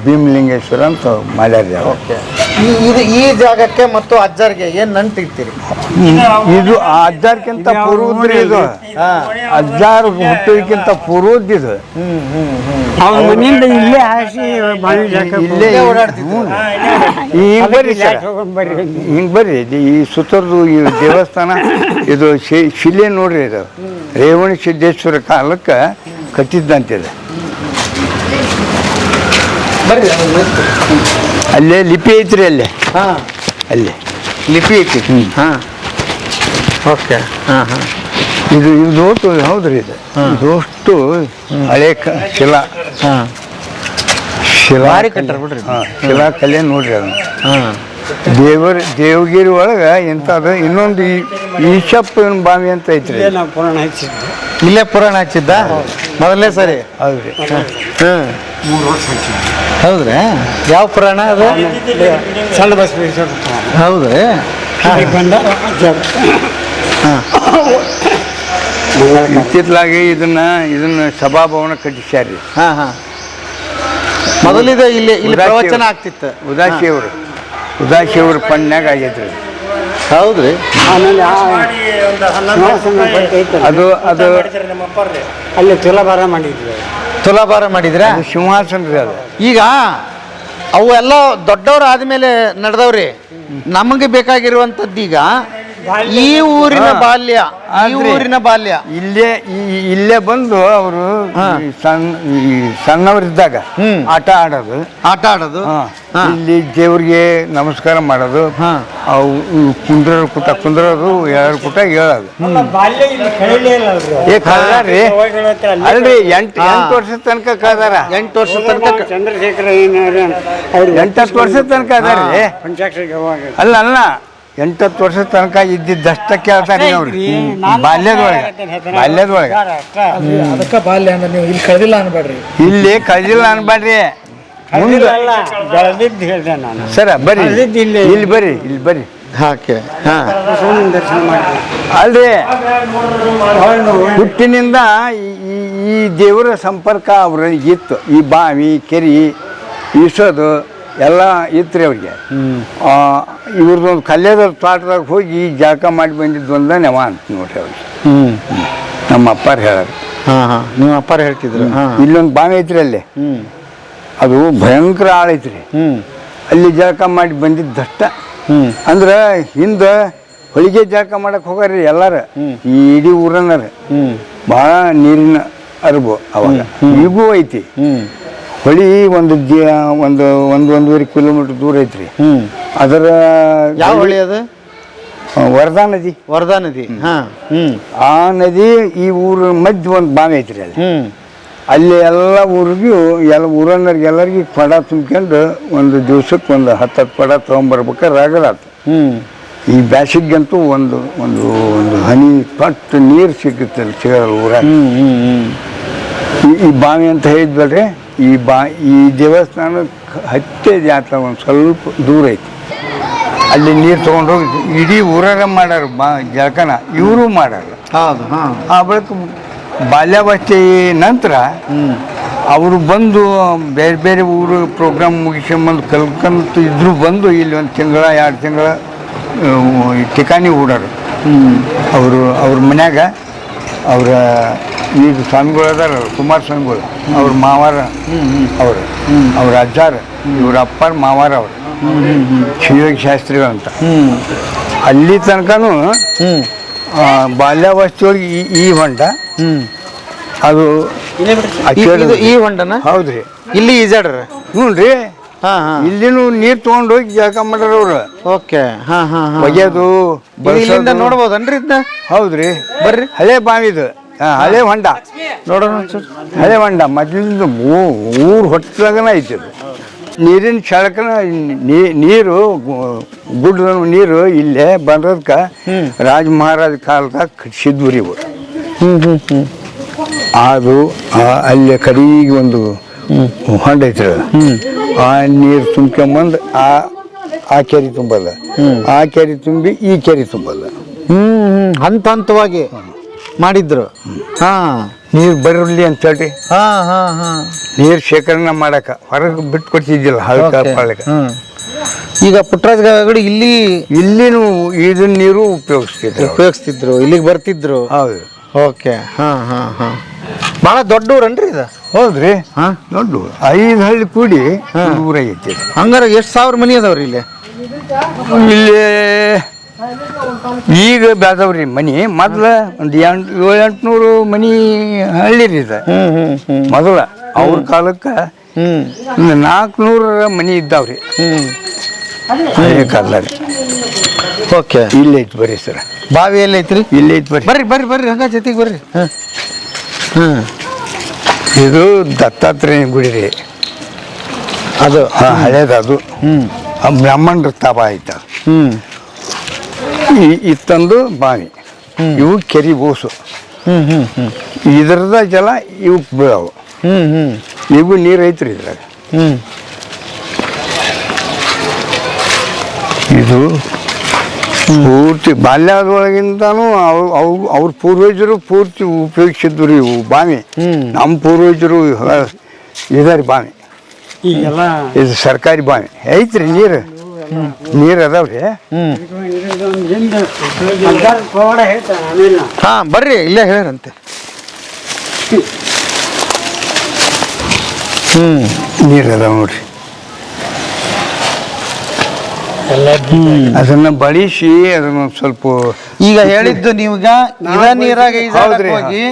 ಭೀಮಲಿಂಗೇಶ್ವರ ಅಂತ ಮಾಡ್ಯಾರ. ಓಕೆ. ಈ ಜಾಗಕ್ಕೆ ಮತ್ತು ಅಜ್ಜರ್ಗೆ ಏನು ನಂಟಿರ್ತೀರಿ? ಇದು ಆ ಅಜ್ಜಾರ್ಕಿಂತ ಪೂರ್ವದ್ರಿ. ಇದು ಅಜ್ಜಾರು ಹುಟ್ಟೋದಕ್ಕಿಂತ ಪೂರ್ವದ್ದಿದು. ಅವ್ರ ಮನೆಯಿಂದ ಇಲ್ಲೇ ಹಾಸಿ ಇಲ್ಲೇ ಹಿಂಗೆ ಬರ್ರಿ. ಈ ಸುತ್ತರದು ಈ ದೇವಸ್ಥಾನ ಇದು ಶಿಲೆ ನೋಡ್ರಿ. ಇದು ರೇವಣ ಸಿದ್ದೇಶ್ವರ ಕಾಲಕ್ಕೆ ಕಟ್ಟಿದ್ದಂತಿದೆ. ಅಲ್ಲೇ ಲಿಪಿ ಐತ್ರಿ. ಅಲ್ಲೇ ಹಾಂ, ಅಲ್ಲೇ ಲಿಪಿ ಐತಿ. ಹಾಂ, ಓಕೆ. ಹಾಂ ಹಾಂ. ಇದು ದೋಟು ಹೌದ್ರಿ. ಇದು ದೋಷ್ಟು ಹಳೆ ಶಿಲಾ. ಹಾಂ, ಶಿಲಾ ಕಟ್ಟಾರ ಬಿಡ್ರಿ. ಶಿಲಾ ಕಲೆ ನೋಡ್ರಿ. ಅದನ್ನ ಹಾಂ, ದೇವಗಿರಿ ಒಳಗೆ ಇಂಥದ್ದು ಇನ್ನೊಂದು ಈಶಪ್ಪನ ಬಾವಿ ಅಂತ ಐತ್ರಿ. ನಾವು ಪುರಾಣ ಹಚ್ಚಿದ್ವಿ. ಇಲ್ಲೇ ಪುರಾಣ ಹಚ್ಚಿದ್ದ ಮೊದಲನೇ ಸರಿ? ಹೌದ್ರಿ. ಹಾಂ, 3 ವರ್ಷ ಹಚ್ಚಿದ್ವಿ. ಹೌದ್ರಿ. ಯಾವ ಪುರಾಣ ಅದು? ಸಣ್ಣ ಬಸವೇಶ್ವರ ಹೌದ್ರಿ. ಬಂದ ಇತ್ತಿತ್ತಲಾಗಿ ಇದನ್ನ ಸಭಾಭವನ ಕಟ್ಟಿಸ್ಯಾರ್ರಿ. ಹಾಂ ಹಾಂ. ಮೊದಲಿದೆ ಇಲ್ಲಿ ಪ್ರವಚನ ಆಗ್ತಿತ್ತು. ಉದಾಸಿಯವ್ರ ಪಣ್ಯಾಗ ಆಗೈತ್ರಿ. ಹೌದ್ರಿ. ಆಮೇಲೆ ಅದು ನಮ್ಮ ಅಪ್ಪಾರ್ರಿ ಅಲ್ಲಿ ತುಲಾಭಾರ ಮಾಡಿದ್ವಿ. ತುಲಾಭಾರ ಮಾಡಿದ್ರೆ ಸಿಂಹಾಸನ ರೀ. ಅದು ಈಗ ಅವು ಎಲ್ಲ ದೊಡ್ಡವ್ರು ಆದ್ಮೇಲೆ ನಡೆದವ್ರಿ. ನಮಗೆ ಬೇಕಾಗಿರುವಂಥದ್ದು ಈಗ ಈ ಊರಿನ ಬಾಲ್ಯ, ಈ ಊರಿನ ಬಾಲ್ಯ. ಇಲ್ಲೇ ಬಂದು ಅವರು ಸಣ್ಣವರಿದ್ದಾಗ ಆಟ ಆಡೋದು, ಇಲ್ಲಿ ದೇವ್ರಿಗೆ ನಮಸ್ಕಾರ ಮಾಡೋದು, ಅವು ಕುಂದ್ರೋದು, ಯಾರು ಕೂಟ ಹೇಳೋದು. ಅಲ್ರಿ 8 ವರ್ಷದ ತನಕ ಕಳ್ದಾರ. 8 ವರ್ಷದ ತನಕ ಚಂದ್ರಶೇಖರ 8-10 ವರ್ಷದ ತನಕ ಅದಾರ್ರಿ. ಪಂಚಾಕ್ಷರಿ ಅಲ್ಲ 8-10 ವರ್ಷದ ತನಕ ಇದ್ದಿದ್ದಷ್ಟ ಕೇಳ್ತಾರೆ ಅವ್ರು. ಬಾಲ್ಯದೊಳಗೆ ಅದಕ್ಕೆ ಬಾಲ್ಯ ಅಂದ್ರೆ ನೀವು ಇಲ್ಲಿ ಕಳೆದಿಲ್ಲ ಅನ್ಬೇಡ್ರಿ. ಇಲ್ಲಿ ಕಳ್ದಿಲ್ಲ ಅನ್ಬೇಡ್ರಿ. ಬೆಳೆದಿದ್ದು ಹೇಳಿದೆ ನಾನು. ಸರ ಬರ್ರಿ ಇಲ್ಲಿ ಬರ್ರಿ ಹಾಕೆ ಹಾಂ ದರ್ಶನ ಮಾಡಿ ಅಲ್ರಿ ಹುಟ್ಟಿನಿಂದ ಈ ದೇವರ ಸಂಪರ್ಕ ಅವ್ರಿಗೆ ಇತ್ತು. ಈ ಬಾವಿ ಕೆರೆ ಈಸೋದು ಎಲ್ಲ ಇತ್ತು ರೀ ಅವ್ರಿಗೆ. ಇವ್ರದ್ದೊಂದು ಕಲ್ಯಾದ ತೋಟದಾಗ ಹೋಗಿ ಜಳಕ ಮಾಡಿ ಬಂದಿದ್ದು ಒಂದ ನೆವ ಅಂತ ನೋಡ್ರಿ ಅವ್ರಿಗೆ. ನಮ್ಮ ಅಪ್ಪಾರು ಹೇಳೋರು. ಹಾಂ ಹಾಂ ನಿಮ್ಮ ಅಪ್ಪಾರ ಹೇಳ್ತಿದ್ರು. ಹಾಂ ಇಲ್ಲೊಂದು ಬಾವಿ ಐತ್ರಿ ಅಲ್ಲಿ, ಅದು ಭಯಂಕರ ಆಳ ಐತ್ರಿ. ಅಲ್ಲಿ ಜಳಕ ಮಾಡಿ ಬಂದಿದ್ದಷ್ಟ. ಅಂದ್ರೆ ಹಿಂದೆ ಹೊಳಿಗೆ ಜಳಕ ಮಾಡಕ್ಕೆ ಹೋಗಾರಿ ಎಲ್ಲಾರ, ಈ ಇಡೀ ಊರನ್ನಾರ. ಭಾಳ ನೀರಿನ ಅರಿವು ಅವಾಗ. ಈಗೂ ಐತಿ ಹೊಳಿ. ಒಂದೂವರೆ ಕಿಲೋಮೀಟರ್ ದೂರ ಐತ್ರಿ. ಅದರ ಯಾವ ಹೊಳಿ ಅದು? ವರದಾ ನದಿ. ವರದಾ ನದಿ. ಹಾಂ ಆ ನದಿ ಈ ಊರ ಮಧ್ಯ ಒಂದು ಬಾವಿ ಐತ್ರಿ ಅಲ್ಲಿ. ಅಲ್ಲಿ ಎಲ್ಲ ಊರಿಗೂ ಎಲ್ಲ ಊರನ್ನರಿಗೆ ಎಲ್ಲರಿಗೂ ಕೊಡ ತುಂಬ್ಕೊಂಡು ಒಂದು ದಿವ್ಸಕ್ಕೆ ಒಂದು 10 ಕೊಡ ತೊಗೊಂಬರ್ಬೇಕಾದ್ರೆ ಆಗಲಾತು. ಈ ಬ್ಯಾಸಿಗಂತೂ ಒಂದು ಒಂದು ಒಂದು ಹನಿ ಪಟ್ಟು ನೀರು ಸಿಗುತ್ತಲ್ಲ, ಸಿಗಲ್ಲ ಊರಾಗ. ಈ ಬಾವಿ ಅಂತ ಹೇಳಿದ್ವಲ್ರಿ, ಈ ದೇವಸ್ಥಾನ ಹತ್ತೆ ಜಾತ್ರೆ ಒಂದು ಸ್ವಲ್ಪ ದೂರ ಐತಿ. ಅಲ್ಲಿ ನೀರು ತೊಗೊಂಡೋಗಿ ಇಡೀ ಊರಾಗ ಮಾಡ್ಯಾರ ಜಳಕನ, ಇವರು ಮಾಡ್ಯಾರ. ಹೌದು. ಹಾಂ ಆ ಬಳಿಕ ಬಾಲ್ಯಾವಸ್ಥೆ ನಂತರ ಅವರು ಬಂದು ಬೇರೆ ಬೇರೆ ಊರು ಪ್ರೋಗ್ರಾಮ್ ಮುಗಿಸ್ಕೊಂಬಂದು ಕಲ್ಕಂತ ಇದ್ರು ಬಂದು ಇಲ್ಲಿ 1 ತಿಂಗಳ 2 ತಿಂಗಳ ಠಿಕಾಣಿ ಹೂಡೋರು. ಅವ್ರ ಮನ್ಯಾಗ ಅವರ ಈಗ ಸ್ವಾಮಿಗಳು ಅದಾರ, ಕುಮಾರ ಸ್ವಾಮಿಗಳು, ಅವ್ರ ಮಾವಾರ ಅವರು, ಅವ್ರ ಅಜ್ಜಾರ, ಇವ್ರ ಅಪ್ಪಾರ ಮಾವಾರ ಅವರು ಶಿವಯೋಗಿ ಶಾಸ್ತ್ರಿಗಳಂತ. ಅಲ್ಲಿ ತನಕನೂ ಬಾಲ್ಯಾವಸ್ಥೆಯೊಳಗೆ ಈ ಹೊಂಡ ಅದು ಈ ಹೊಂಡನ. ಹೌದ್ರಿ. ಇಲ್ಲಿ ಈಜಾಡ್ರ. ಹ್ಞೂ ರೀ. ಹಾಂ ಹಾಂ ಇಲ್ಲಿನೂ ನೀರು ತೊಗೊಂಡು ಹೋಗಿ ಜಳಕ ಮಾಡ್ಯಾರ ಅವ್ರು. ಓಕೆ. ಹಾಂ ಹಾಂ ಹಾಂ ಒಗೆಯೋದು ಇಲ್ಲಿಂದ ನೋಡ್ಬೋದನ್ರಿ ಇದನ್ನ? ಹೌದ್ರಿ. ಬರ್ರಿ. ಹಳೆ ಬಾವಿದು, ಹಳೆ ಹೊಂಡ ನೋಡೋಣ. ಹಳೆ ಹೊಂಡ ಮೊದಲಿಂದ ಊರು ಹೊಟ್ಟದಾಗನ ಐತಿ ಅದು. ನೀರಿನ ಸೆಳಕನ ನೀರು ಗುಡ್ಡ ನೀರು ಇಲ್ಲೇ ಬಂದದ್ಕ ರಾಜ ಮಹಾರಾಜ ಕಾಲದಾಗ ಕಟ್ಟಿಸಿದ್ವು ರೀ ಇವು. ಅದು ಅಲ್ಲಿ ಕಡೆಗೆ ಒಂದು ಹೊಂಡ ಐತ್ರಿ. ಆ ನೀರು ತುಂಬ್ಕೊಂಬಂದು ಆ ಕೆರೆ ತುಂಬಲ್ಲ, ಆ ಕೆರೆ ತುಂಬಿ ಈ ಕೆರೆ ತುಂಬಲ್ಲ. ಹಂತ ಹಂತವಾಗಿ ಮಾಡಿದ್ರು. ಹಾಂ ನೀರು ಬರಲಿ ಅಂತ ಹೇಳಿ ಹಾಂ ಹಾಂ ಹಾಂ ನೀರು ಶೇಖರಣೆ ಮಾಡಕ ಹೊರಗೆ ಬಿಟ್ಟು ಕೊಡ್ತಿದ್ದಿಲ್ಲ ಹಳಕ ಪಾಳಕ. ಈಗ ಪುಟ್ಟರಾಜ ಗವಾಯಿಗಳು ಇಲ್ಲಿನೂ ಇದನ್ನ ನೀರು ಉಪಯೋಗಿಸ್ತಿದ್ರು, ಇಲ್ಲಿಗೆ ಬರ್ತಿದ್ರು. ಹೌದು. ಓಕೆ. ಹಾಂ ಹಾಂ ಹಾಂ ಭಾಳ ದೊಡ್ಡ ಊರನ್ರಿ ಇದು? ಹೌದ್ರಿ. ಹಾಂ ದೊಡ್ಡ 5 ಹಳ್ಳಿ ಕೂಡಿ ಊರಾಗೈತಿ. ಹಂಗಾರೆ ಎಷ್ಟು ಸಾವಿರ ಮನಿ ಅದಾವ್ರಿ ಇಲ್ಲಿ? ಇಲ್ಲಿ ಈಗ ಬೆಳೆದವ್ರಿ ಮನಿ. ಮೊದ್ಲ ಒಂದು 700-800 ಮನಿ ಹಳ್ಳಿ ರೀ ಇದು. ಮೊದಲ ಅವ್ರ ಕಾಲಕ್ಕೆ 400 ಮನಿ ಇದ್ದಾವ್ರಿ ಹಳ್ಳಿ ಕಾಲದಾಗ. ಓಕೆ. ಇಲ್ಲಿ ಐತಿ ಬರ್ರಿ ಸರ್. ಬಾವಿ ಎಲ್ಲ ಐತ್ರಿ? ಇಲ್ಲಿ ಐತಿ ಬರ್ರಿ. ಬರ್ರಿ ಬರ್ರಿ ಬರ್ರಿ ಹಂಗ ಜೊತೆಗೆ ಬರ್ರಿ. ಹಾಂ ಹಾಂ ಇದು ದತ್ತಾತ್ರೇಯ ಗುಡಿ ರೀ ಅದು. ಹಳೇದು ಅದು. ಬ್ರಾಹ್ಮಣರ ತಾಪ ಆಯ್ತು. ಇತ್ತಂದು ಬಾವಿ, ಇವು ಕೆರೆ ಬೋಸು. ಇದರದ ಜಲ ಇವಕ್ಕೆ ಬೀಳವು. ಇವು ನೀರು ಐತ್ರಿ ಇದ್ರಾಗ. ಇದು ಪೂರ್ತಿ ಬಾಲ್ಯದೊಳಗಿಂತಾನು ಅವ್ರ ಪೂರ್ವಜರು ಪೂರ್ತಿ ಉಪಯೋಗಿಸಿದ್ರು ರೀ ಇವು ಬಾವಿ. ನಮ್ಮ ಪೂರ್ವಜರು ಇದಾರಿ ಬಾವಿ. ಈಗೆಲ್ಲ ಇದು ಸರ್ಕಾರಿ ಬಾವಿ ಐತ್ರಿ. ನೀರು ಅದಾವ್ರಿ. ಹಾಂ ಬರ್ರಿ ಇಲ್ಲೇ ಹೇಳ್ರಂತೆ. ನೀರು ಅದಾವ ನೋಡ್ರಿ. ಅದನ್ನ ಬಳಸಿ ಅದನ್ನ ಸ್ವಲ್ಪ ಈಗ ಹೇಳಿದ್ದು ನೀವೀಗ ಇದ ನೀರಾಗ ಹೋಗಿ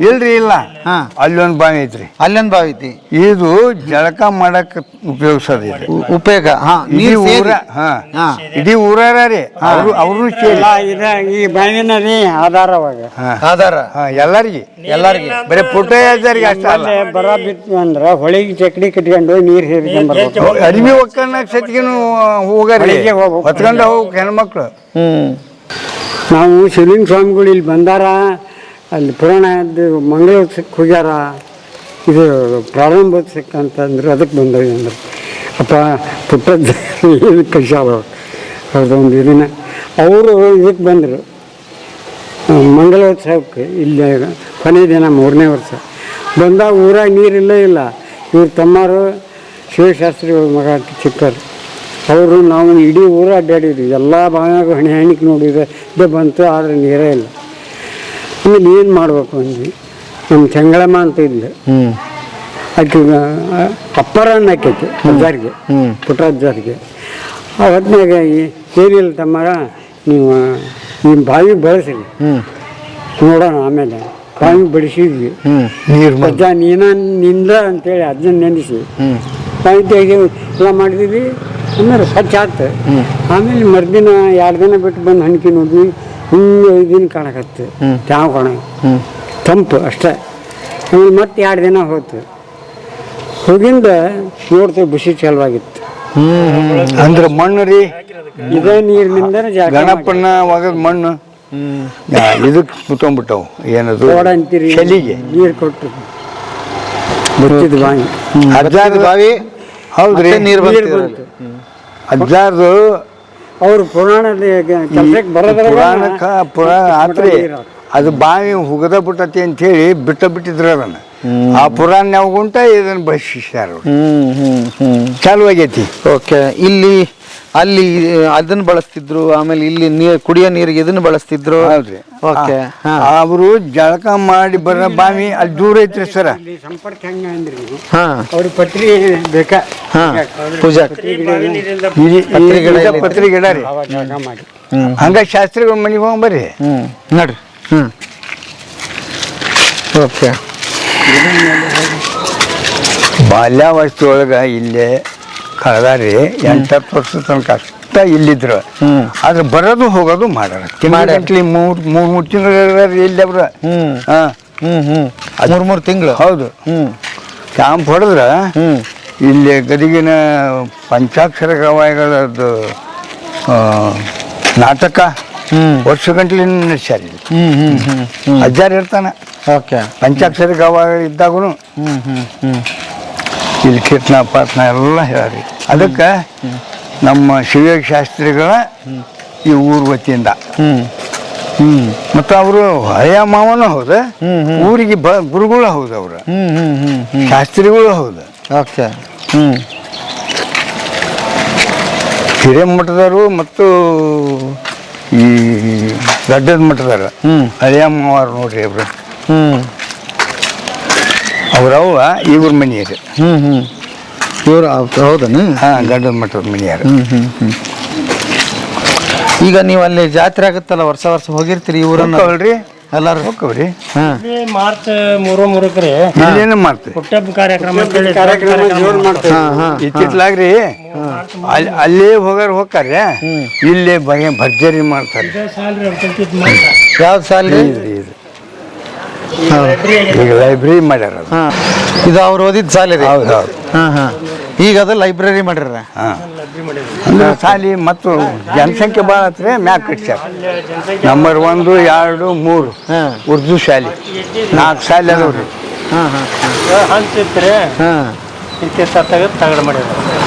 ಇಲ್ರಿ. ಇಲ್ಲ, ಅಲ್ಲೊಂದು ಬಾವಿ ಐತ್ರಿ. ಅಲ್ಲೊಂದು ಬಾವಿ ಐತಿ. ಇದು ಜಳಕ ಮಾಡಕ್ ಉಪಯೋಗಿಸೋದು ಉಪಯೋಗ. ಇಡೀ ಊರಾರ ರೀ. ಅವ್ರು ಈ ಬಾವಿನ ರೀ ಆಧಾರ ಎಲ್ಲಾರಿಗೆ ಬರೀ ಫೋಟೋ ಯಾರಿಗೆ ಅಷ್ಟ ಅಲ್ಲ. ಬರ ಬಿತ್ತು ಅಂದ್ರ ಹೊಳಿಗೆ ಚಕಡಿ ಕಟ್ಕೊಂಡು ನೀರು ಸೇರಿಸ್ಕೊಂಡ್ಬರ್ಬೇಕು. ಅರಿವಿ ಒಕ್ಕನಾಗ ಸತಿಗೆನು ಹೋಗಾರಿ ಹೊತ್ಕೊಂಡು ಹೋಗ್ ಹೆಣ್ಮಕ್ಳು. ನಾವು ಶಿವಲಿಂಗ ಸ್ವಾಮಿಗಳು ಇಲ್ಲಿ ಬಂದಾರ, ಅಲ್ಲಿ ಪುರಾಣದ್ದು ಮಂಗಳೋತ್ಸವಕ್ಕೆ ಹೋಗ್ಯಾರ, ಇದು ಪ್ರಾರಂಭೋತ್ಸವಕ್ಕೆ ಅಂತಂದ್ರೆ ಅದಕ್ಕೆ ಬಂದವಿ ಅಂದ್ರೆ ಅಪ್ಪ ಪುಟ್ಟದ್ದು ಕಳ್ಸಾವ ಅವ್ರದ್ದೊಂದು ಇದನ್ನ ಅವರು ಇದಕ್ಕೆ ಬಂದರು ಮಂಗಲೋತ್ಸವಕ್ಕೆ ಇಲ್ಲಿ ಕೊನೆ ದಿನ 3ನೇ ವರ್ಷ ಬಂದಾಗ ಊರಾಗ ನೀರಿಲ್ಲ ಇಲ್ಲ. ಇವ್ರ ತಮ್ಮರು ಶಿವಶಾಸ್ತ್ರಿಗಳ ಮಗ ಚಿಕ್ಕರು ಅವರು ನಾವು ಇಡೀ ಊರು ಅಡ್ಡಾಡಿದ್ವಿ, ಎಲ್ಲ ಭಾಗ ಹೆಣಿಕೆ ನೋಡಿದ್ರೆ ಇದೇ ಬಂತು, ಆದರೆ ನೀರೇ ಇಲ್ಲ. ಆಮೇಲೆ ಏನು ಮಾಡಬೇಕು ಅಂದ್ವಿ. ನಮ್ಮ ಚೆಂಗಳಮ್ಮ ಅಂತ ಇದ್ಲು, ಆಕೆ ಅಪ್ಪರನ್ನ ಹಾಕೈತಿ ಅಜ್ಜಾರಿಗೆ, ಪುಟ್ಟಜ್ಜಾರಿಗೆ. ಆ ಹೊತ್ತಿನಾಗ ಏನಿಲ್ಲ ತಮ್ಮರ, ನೀವು ನಿಮ್ಮ ಬಾವಿ ಬೆಳೆಸ್ರಿ ನೋಡೋಣ. ಆಮೇಲೆ ಬಾವಿ ಬೆಳೆಸಿದ್ವಿ, ಅಜ್ಜ ನಿಂದ ಅಂತೇಳಿ ಅದನ್ನ ನೆನೆಸಿ ಬಾವಿ ತೆಗಿ ಎಲ್ಲ ಮಾಡಿದ್ವಿ. ಆಮೇಲೆ ಸ್ವಚ್ಛ ಆಯ್ತು. ಆಮೇಲೆ ಮರುದಿನ 2 ದಿನ ಬಿಟ್ಟು ಬಂದು ಹಣ್ಕಿ ನೋಡಿದ್ವಿ, ಹಿಂಗೆ 5 ದಿನ ಕಾಣಕತ್ತೆ ತ್ಯಾವ ಕಾಣ ತಂಪು ಅಷ್ಟೇ. ಆಮೇಲೆ ಮತ್ತೆ 2 ದಿನ ಹೋಯ್ತು. ಹೋಗಿಂದ ನೋಡ್ತೇವೆ ಬಿಸಿ ಚಾಲುವಾಗಿತ್ತು. ಅಂದ್ರೆ ಮಣ್ಣು ರೀ, ಇದೇ ನೀರಿನಿಂದ ಗಣಪನ ಒಗದ್ ಮಣ್ಣು ಇದಕ್ಕೆ ಕುತ್ಕೊಂಡ್ಬಿಟ್ಟವು. ಏನದು ಅಂತೀರಿ, ಚಲಿಗೆ ನೀರು ಕೊಟ್ಟು ಬಚ್ಚಿದ ಬಾವಿ. ಅಜ್ಜಾರ್ದು ಬಾವಿ ಹೌದ್ರಿ, ನೀರು ಬಂತು. ಅಜ್ಜಾರ್ದು ಅವ್ರು ಪುರಾಣದ ಕೆಲಸಕ್ಕೆ ಪುರಾಣ ಆತ್ರಿ. ಅದು ಬಾವಿ ಹುಗದ ಬಿಟ್ಟತಿ ಅಂತ ಹೇಳಿ ಬಿಟ್ಟಿದ್ರು ಅದನ್ನ. ಆ ಪುರಾಣ ಯಾವಾಗ ಉಂಟ ಇದನ್ನ ಬಯಸಿಸ್ಯಾರ, ಚಾಲು ಆಗೈತಿ. ಓಕೆ, ಇಲ್ಲಿ ಅಲ್ಲಿ ಅದನ್ನ ಬಳಸ್ತಿದ್ರು, ಆಮೇಲೆ ಇಲ್ಲಿ ನೀರು ಕುಡಿಯೋ ನೀರಿಗೆ ಇದನ್ನ ಬಳಸ್ತಿದ್ರು. ಹೌದ್ರಿ. ಓಕೆ, ಅವರು ಜಳಕ ಮಾಡಿ ಬರೋ ಬಾವಿ ಅಲ್ಲಿ ದೂರ ಐತ್ರಿ ಸರ. ಸಂಪರ್ಕ ಹೆಂಗ ಅಂದ್ರಿ ನೀವು, ಹಾ ಅವ್ರಿಗೆ ಪತ್ರಿ ಬೇಕಾ ಪೂಜಾ ಪತ್ರಿ ಗಿಡ ರೀ. ಜಾಗ ಮಾಡಿ ಹಂಗ ಶಾಸ್ತ್ರಿಗಳ ಮನೆಗೆ ಹೋಗಿ ಬರ್ರಿ ನೋಡ್ರಿ. ಓಕೆ, ಬಾಲ್ಯಾವಸ್ಥೆ ಒಳಗೆ ಇಲ್ಲೇ ಕಳೆದಾರಿ 8-10 ವರ್ಷದ ತನಕ ಅಷ್ಟ ಇಲ್ಲಿದ್ರು. ಆದ್ರೆ ಬರೋದು ಹೋಗೋದು ಮಾಡ್ಯಾರ. ತಿಂಗಳು ಮೂರು ತಿಂಗಳು ಇಲ್ಲಿ ಅವ್ರ. 3 ತಿಂಗಳು. ಹೌದು. ಕ್ಯಾಂಪ್ ಹೊಡೆದ್ರ ಇಲ್ಲಿ ಗದಗಿನ ಪಂಚಾಕ್ಷರ ಗವಾಯಿಗಳದ್ದು ನಾಟಕ ವರ್ಷಗಂಟ್ಲೆ ನಡೆಸ್ಯಾರ. ಅಜ್ಜಾರ್ ಇರ್ತಾನ. ಓಕೆ, ಪಂಚಾಕ್ಷರ ಗವಾಯಿಗಳು ಇದ್ದಾಗೂ ಇಲ್ಲಿ ಕೀರ್ತನ ಪಾತ್ನ ಎಲ್ಲ ಹೇಳಿ. ಅದಕ್ಕೆ ನಮ್ಮ ಶಿವಶಾಸ್ತ್ರಿಗಳ ಈ ಊರು ವತಿಯಿಂದ ಮತ್ತು ಅವರು ಹಳೆಯ ಮಾವನೂ ಹೌದು, ಊರಿಗೆ ಗುರುಗಳು ಹೌದು, ಅವರು ಶಾಸ್ತ್ರಿಗಳು ಹೌದು. ಓಕೆ, ಹಿರೇಮಠದವರು ಮತ್ತು ಈ ಗಡ್ಡದ ಮಠದವರು ಹಳೆಯ ಮಾವರು ನೋಡ್ರಿ ಅವರು. ಅವ್ರವ್ವ ಇವ್ರ ಮನೆಯರು. ಇವ್ರು ಹೌದನು? ಗಡ್ಡದ ಮಠದ ಮನೆಯರು. ಈಗ ನೀವು ಅಲ್ಲಿ ಜಾತ್ರೆ ಆಗುತ್ತಲ್ಲ, ವರ್ಷ ಹೋಗಿರ್ತೀರಿ ಈ ಊರನ್ನ ಹೋಗ್ರಿ, ಎಲ್ಲಾರು ಹೋಗ್ರಿ. ಮಾರ್ಚ್ 3 ಇಲ್ಲೇನು ಮಾಡ್ತೀವಿ ಹುಟ್ಟಹಬ್ಬ ಕಾರ್ಯಕ್ರಮ ಇತ್ತಿತ್ಲಾಗ್ರಿ. ಅಲ್ಲೇ ಹೋಗ್ತಾರೆ, ಇಲ್ಲೇ ಭರ್ಜರಿ ಮಾಡ್ತಾರೆ. ಯಾವ್ದು ಸಾಲ? ಈಗ ಲೈಬ್ರರಿ ಮಾಡ್ಯಾರ. ಇದು ಅವ್ರು ಓದಿದ ಶಾಲೆ ರೀ. ಹೌದು ಹೌದು. ಈಗ ಅದು ಲೈಬ್ರರಿ ಮಾಡ್ಯಾರ. ಅಂದ್ರೆ ಶಾಲಿ ಮತ್ತು ಜನಸಂಖ್ಯೆ ಭಾಳ ಹತ್ರ ಮ್ಯಾಕ್ ಕಟ್ಸ್ಯಾರ. ನಂಬರ್ 1, 2, 3 ಉರ್ದು ಶಾಲೆ, 4 ಶಾಲೆ ಅದಾವ್ರಿ. ಹಂಚಿತ್ರಿ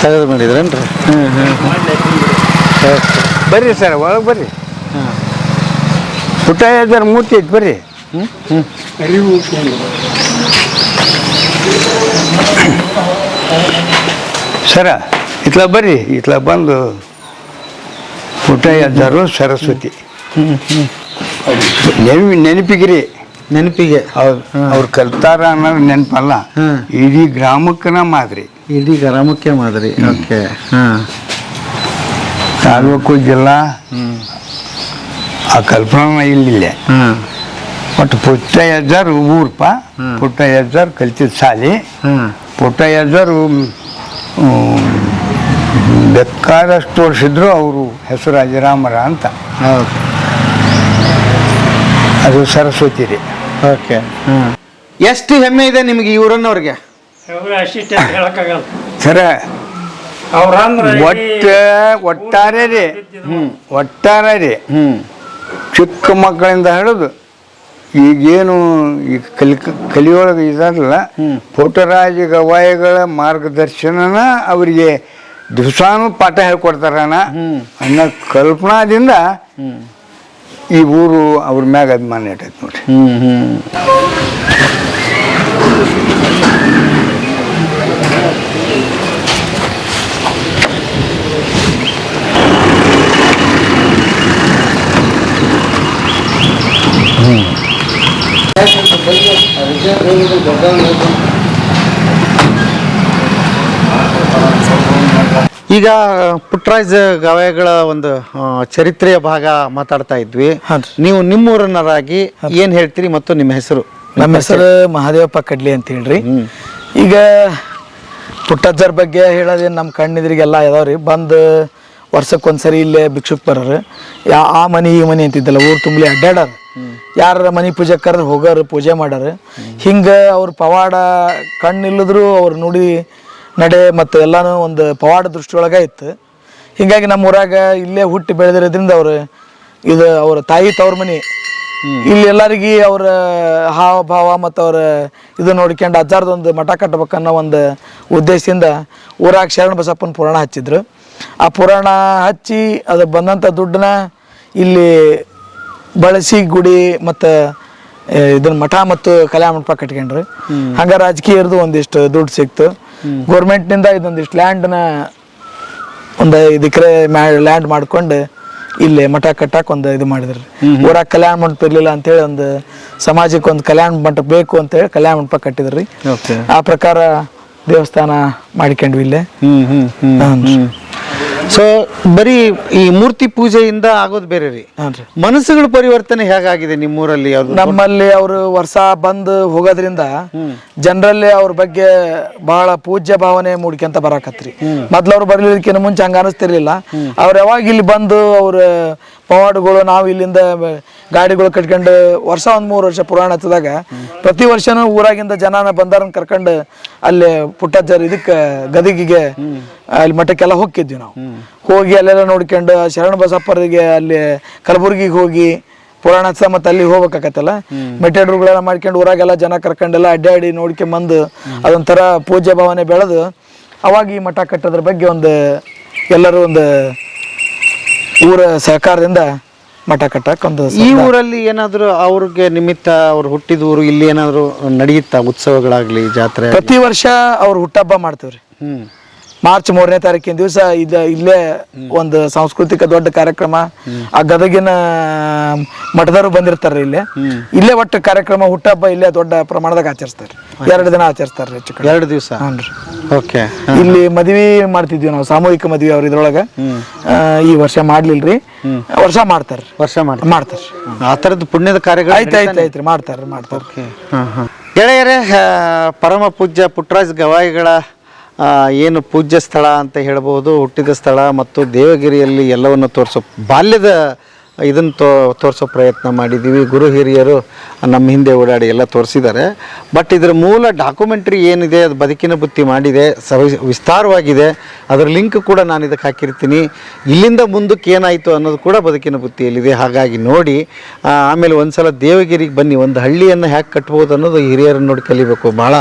ತೆಗೆದು ಮಾಡಿದ್ರೇನ್ರಿ? ಬರ್ರಿ ಸರ್, ಒಳಗೆ ಬರ್ರಿ. ಪುಟ್ಟಯ್ಯರ ಮೂರ್ತಿ ಐತಿ, ಬರ್ರಿ. ಸರ ಇತ್ಲ ಬರ್ರಿ, ಇತ್ಲ ಬಂದು ಪುಟ್ಟಯ್ಯರು ಸರಸ್ವತಿ ನೆನಪಿಗಿರಿ. ನೆನಪಿಗೆ ಹೌದು, ಅವ್ರು ಕಲ್ತಾರ ಅನ್ನೋದು ನೆನಪಲ್ಲ, ಇಡೀ ಗ್ರಾಮಕ್ಕನ ಮಾದರಿ. ಇಡೀ ಗ್ರಾಮಕ್ಕೆ ಮಾದರಿ. ಓಕೆ, ತಾಲೂಕು ಜಿಲ್ಲಾ ಆ ಕಲ್ಪನಾ ಇಲ್ಲಿಲ್ಲ. ಒಟ್ಟು ಪುಟ್ಟಯ್ಯರು ಊರ್ಪ, ಪುಟ್ಟಯ್ಯರು ಕಲ್ತಿದ್ದ ಶಾಲೆ. ಪುಟ್ಟಯ್ಯರು ಬೇಕಾದಷ್ಟು ವರ್ಷಿದ್ರು. ಅವರು ಹೆಸರು ಅಜರಾಮರ ಅಂತ. ಅದು ಸರಸ್ವತಿ ರೀ. ಓಕೆ, ಎಷ್ಟು ಹೆಮ್ಮೆ ಇದೆ ನಿಮ್ಗೆ ಈ ಊರನ್ನವ್ರಿಗೆ? ಸರ ಒಟ್ಟಾರೆ ರೀ ಚಿಕ್ಕ ಮಕ್ಕಳಿಂದ ಹಿಡಿದು ಈಗೇನು ಈ ಕಲಿಯೊಳಗೆ ಇದಾರಲ್ಲ, ಪುಟ್ಟರಾಜ ಗವಾಯಿಗಳ ಮಾರ್ಗದರ್ಶನನ ಅವರಿಗೆ ದಿವಸಾನು ಪಾಠ ಹೇಳ್ಕೊಡ್ತಾರಣ್ಣ ಅನ್ನೋ ಕಲ್ಪನಾದಿಂದ ಈ ಊರು ಅವ್ರ ಮ್ಯಾಗ ಅಭಿಮಾನ ಇಟ್ಟೈತೆ ನೋಡ್ರಿ. ಈಗ ಪುಟ್ಟರಾಜ ಗವಾಯಿಗಳ ಒಂದು ಚರಿತ್ರೆಯ ಭಾಗ ಮಾತಾಡ್ತಾ ಇದ್ವಿ. ನೀವು ನಿಮ್ಮೂರನ್ನರಾಗಿ ಏನ್ ಹೇಳ್ತೀರಿ ಮತ್ತು ನಿಮ್ಮ ಹೆಸರು? ನಮ್ಮ ಹೆಸರು ಮಹಾದೇವಪ್ಪ ಕಡ್ಲಿ ಅಂತ ಹೇಳ್ರಿ. ಈಗ ಪುಟ್ಟಜ್ಜರ ಬಗ್ಗೆ ಹೇಳೋದೇನು ನಮ್ಮ ಕಣ್ಣಿದ್ರಿಗೆಲ್ಲ ಇದಾವ್ರಿ. ಬಂದು ವರ್ಷಕ್ಕೊಂದ್ಸರಿ ಇಲ್ಲೇ ಭಿಕ್ಷುಕ್ ಬರೋರು, ಆ ಮನೆ ಈ ಮನೆ ಅಂತಿದ್ದಲ್ಲ, ಊರು ತುಂಬಲಿ ಅಡ್ಡಾಡೋರು, ಯಾರ ಮನೆ ಪೂಜೆ ಕರೆದ್ರೆ ಹೋಗೋರು, ಪೂಜೆ ಮಾಡೋರು. ಹಿಂಗೆ ಅವ್ರ ಪವಾಡ ಕಣ್ಣಿಲ್ಲದ್ರು ಅವ್ರು ನುಡಿ ನಡೆ ಮತ್ತು ಎಲ್ಲಾನು ಒಂದು ಪವಾಡ ದೃಷ್ಟಿಯೊಳಗೆ ಇತ್ತು. ಹೀಗಾಗಿ ನಮ್ಮ ಊರಾಗ ಇಲ್ಲೇ ಹುಟ್ಟಿ ಬೆಳೆದಿರೋದ್ರಿಂದ ಅವ್ರು ಇದು ಅವ್ರ ತಾಯಿ ತವ್ರ ಮನೆ ಇಲ್ಲಿ ಎಲ್ಲರಿಗೆ ಅವರ ಹಾವ ಭಾವ ಮತ್ತು ಅವ್ರ ಇದು ನೋಡ್ಕೊಂಡು ಅಜ್ಜಾರ್ದೊಂದು ಮಠ ಕಟ್ಬೇಕನ್ನೋ ಒಂದು ಉದ್ದೇಶದಿಂದ ಊರಾಗ ಶರಣ ಬಸಪ್ಪನ ಪುರಾಣ ಹಚ್ಚಿದ್ರು. ಆ ಪುರಾಣ ಹಚ್ಚಿ ಅದು ಬಂದಂಥ ದುಡ್ಡನ್ನ ಇಲ್ಲಿ ಬಳಸಿ ಗುಡಿ ಮತ್ತು ಇದನ್ನ ಮಠ ಮತ್ತು ಕಲ್ಯಾಣ ಮಂಟಪ ಕಟ್ಕೊಂಡ್ರು. ಹಂಗೆ ರಾಜಕೀಯರದು ಒಂದಿಷ್ಟು ದುಡ್ಡು ಸಿಕ್ತು. ಗೌರ್ಮೆಂಟ್ನಿಂದ ಇದೊಂದಿಷ್ಟು ಲ್ಯಾಂಡ್ನ ಒಂದು 5 ಎಕರೆ ಲ್ಯಾಂಡ್ ಮಾಡ್ಕೊಂಡು ಇಲ್ಲಿ ಮಠ ಕಟ್ಟಕ್ಕೆ ಒಂದು ಇದು ಮಾಡಿದ್ರಿ. ಊರಾಗ ಕಲ್ಯಾಣ ಮಂಟಪ ಇರಲಿಲ್ಲ ಅಂತೇಳಿ ಒಂದು ಸಮಾಜಕ್ಕೆ ಒಂದು ಕಲ್ಯಾಣ ಮಂಟಪ ಬೇಕು ಅಂತೇಳಿ ಕಲ್ಯಾಣ ಮಂಟಪ ಕಟ್ಟಿದ್ರಿ. ಆ ಪ್ರಕಾರ ದೇವಸ್ಥಾನ ಮಾಡ್ಕೊಂಡ್ವಿ ಇಲ್ಲೇ. ಸೊ ಬರೀ ಈ ಮೂರ್ತಿ ಪೂಜೆಯಿಂದ ಆಗೋದು ಬೇರೆ ರೀ, ಮನಸ್ಸುಗಳ ಪರಿವರ್ತನೆ ಹೇಗಾಗಿದೆ ನಿಮ್ಮೂರಲ್ಲಿ? ನಮ್ಮಲ್ಲಿ ಅವರು ವರ್ಷ ಬಂದು ಹೋಗೋದ್ರಿಂದ ಜನರಲ್ಲಿ ಅವ್ರ ಬಗ್ಗೆ ಬಹಳ ಪೂಜ್ಯ ಭಾವನೆ ಮೂಡ್ಕೊಂತ ಬರಾಕತ್ರಿ. ಮೊದ್ಲು ಅವ್ರು ಬರ್ಲಿಕ್ಕಿಂತ ಮುಂಚೆ ಹಂಗ ಅನಿಸ್ತಿರ್ಲಿಲ್ಲ. ಅವ್ರು ಯಾವಾಗ ಇಲ್ಲಿ ಬಂದು ಅವ್ರ ಪವಾಡಗಳು ನಾವು ಇಲ್ಲಿಂದ ಗಾಡಿಗಳು ಕಟ್ಕೊಂಡು ವರ್ಷ 1-3 ವರ್ಷ ಪುರಾಣ ಹಚ್ಚದಾಗ ಪ್ರತಿ ವರ್ಷನೂ ಊರಾಗಿಂದ ಜನನ ಬಂದಾರನ್ನ ಕರ್ಕೊಂಡು ಅಲ್ಲಿ ಪುಟ್ಟಜ್ಜರ್ ಇದಕ್ಕೆ ಗದಗಿಗೆ ಅಲ್ಲಿ ಮಠಕ್ಕೆಲ್ಲ ಹೋಗಿದ್ವಿ ನಾವು. ಹೋಗಿ ಅಲ್ಲೆಲ್ಲ ನೋಡ್ಕೊಂಡು ಶರಣ ಬಸಪ್ಪರಿಗೆ ಅಲ್ಲಿ ಕಲಬುರ್ಗಿಗೆ ಹೋಗಿ ಪುರಾಣ ಹಚ್ಚ ಮತ್ತೆ ಅಲ್ಲಿ ಹೋಗ್ಬೇಕಾಗತ್ತಲ್ಲ, ಮೆಟೆಡ್ರುಗಳೆಲ್ಲ ಮಾಡ್ಕೊಂಡು ಊರಾಗೆಲ್ಲ ಜನ ಕರ್ಕೊಂಡೆಲ್ಲ ಅಡ್ಡಾಡಿ ನೋಡ್ಕೊಂಬಂದು ಅದೊಂಥರ ಪೂಜ್ಯ ಭಾವನೆ ಬೆಳೆದು ಅವಾಗ ಈ ಮಠ ಕಟ್ಟೋದ್ರ ಬಗ್ಗೆ ಒಂದು ಎಲ್ಲರೂ ಒಂದು ಊರ ಸಹಕಾರದಿಂದ ಮಠ ಕಟ್ಟಕ್ಕೆ ಒಂದು. ಈ ಊರಲ್ಲಿ ಏನಾದ್ರು ಅವ್ರಿಗೆ ನಿಮಿತ್ತ ಅವ್ರು ಹುಟ್ಟಿದ ಊರು ಇಲ್ಲಿ ಏನಾದ್ರು ನಡೆಯುತ್ತಾ ಉತ್ಸವಗಳಾಗ್ಲಿ ಜಾತ್ರೆ? ಪ್ರತಿ ವರ್ಷ ಅವ್ರು ಹುಟ್ಟಹಬ್ಬ ಮಾಡ್ತೇವ್ರಿ. ಮಾರ್ಚ್ 3ನೇ ತಾರೀಕಿನ ದಿವಸ ಇಲ್ಲೇ ಒಂದು ಸಾಂಸ್ಕೃತಿಕ ದೊಡ್ಡ ಕಾರ್ಯಕ್ರಮ. ಆ ಗದಗಿನ ಮಠದವರು ಬಂದಿರ್ತಾರ್ರಿ ಇಲ್ಲೇ ಒಟ್ಟು ಕಾರ್ಯಕ್ರಮ ಹುಟ್ಟಹಬ್ಬ ಇಲ್ಲೇ ದೊಡ್ಡ ಪ್ರಮಾಣದಾಗ ಆಚರಿಸ್ತಾರೆ. 2 ದಿನ ಆಚರಿಸ್ತಾರ್ರಿ. 2 ದಿವಸ. ಓಕೆ. ಇಲ್ಲಿ ಮದ್ವಿ ಮಾಡ್ತಿದ್ವಿ ನಾವು, ಸಾಮೂಹಿಕ ಮದ್ವಿ ಅವ್ರ ಇದ್ರೊಳಗ. ಈ ವರ್ಷ ಮಾಡ್ಲಿಲ್ರಿ, ವರ್ಷ ಮಾಡ್ತಾರ್ರಿ. ಮಾಡ್ತಾರ ಆ ತರದ ಪುಣ್ಯದ ಕಾರ್ಯಗಳು ಐತ್ರಿ ಮಾಡ್ತಾರ. ಗೆಳೆಯರೇ, ಪರಮ ಪೂಜ್ಯ ಪುಟ್ಟರಾಜ ಗವಾಯಿಗಳ ಏನು ಪೂಜ್ಯ ಸ್ಥಳ ಅಂತ ಹೇಳ್ಬೋದು, ಹುಟ್ಟಿದ ಸ್ಥಳ ಮತ್ತು ದೇವಗಿರಿಯಲ್ಲಿ ಎಲ್ಲವನ್ನು ತೋರಿಸೋ ಬಾಲ್ಯದ ಇದನ್ನು ತೋರಿಸೋ ಪ್ರಯತ್ನ ಮಾಡಿದ್ದೀವಿ. ಗುರು ಹಿರಿಯರು ನಮ್ಮ ಹಿಂದೆ ಓಡಾಡಿ ಎಲ್ಲ ತೋರಿಸಿದ್ದಾರೆ. ಬಟ್ ಇದರ ಮೂಲ ಡಾಕ್ಯುಮೆಂಟ್ರಿ ಏನಿದೆ ಅದು ಬದುಕಿನ ಬುತ್ತಿ ಮಾಡಿದೆ, ವಿಸ್ತಾರವಾಗಿದೆ. ಅದರ ಲಿಂಕ್ ಕೂಡ ನಾನು ಇದಕ್ಕೆ ಹಾಕಿರ್ತೀನಿ. ಇಲ್ಲಿಂದ ಮುಂದಕ್ಕೆ ಏನಾಯಿತು ಅನ್ನೋದು ಕೂಡ ಬದುಕಿನ ಬುತ್ತಿಯಲ್ಲಿದೆ. ಹಾಗಾಗಿ ನೋಡಿ, ಆಮೇಲೆ ಒಂದ್ಸಲ ದೇವಗಿರಿಗೆ ಬನ್ನಿ, ಒಂದು ಹಳ್ಳಿಯನ್ನು ಹೇಗೆ ಕಟ್ಬೋದು ಅನ್ನೋದು ಹಿರಿಯರನ್ನು ನೋಡಿ ಕಲಿಬೇಕು. ಭಾಳ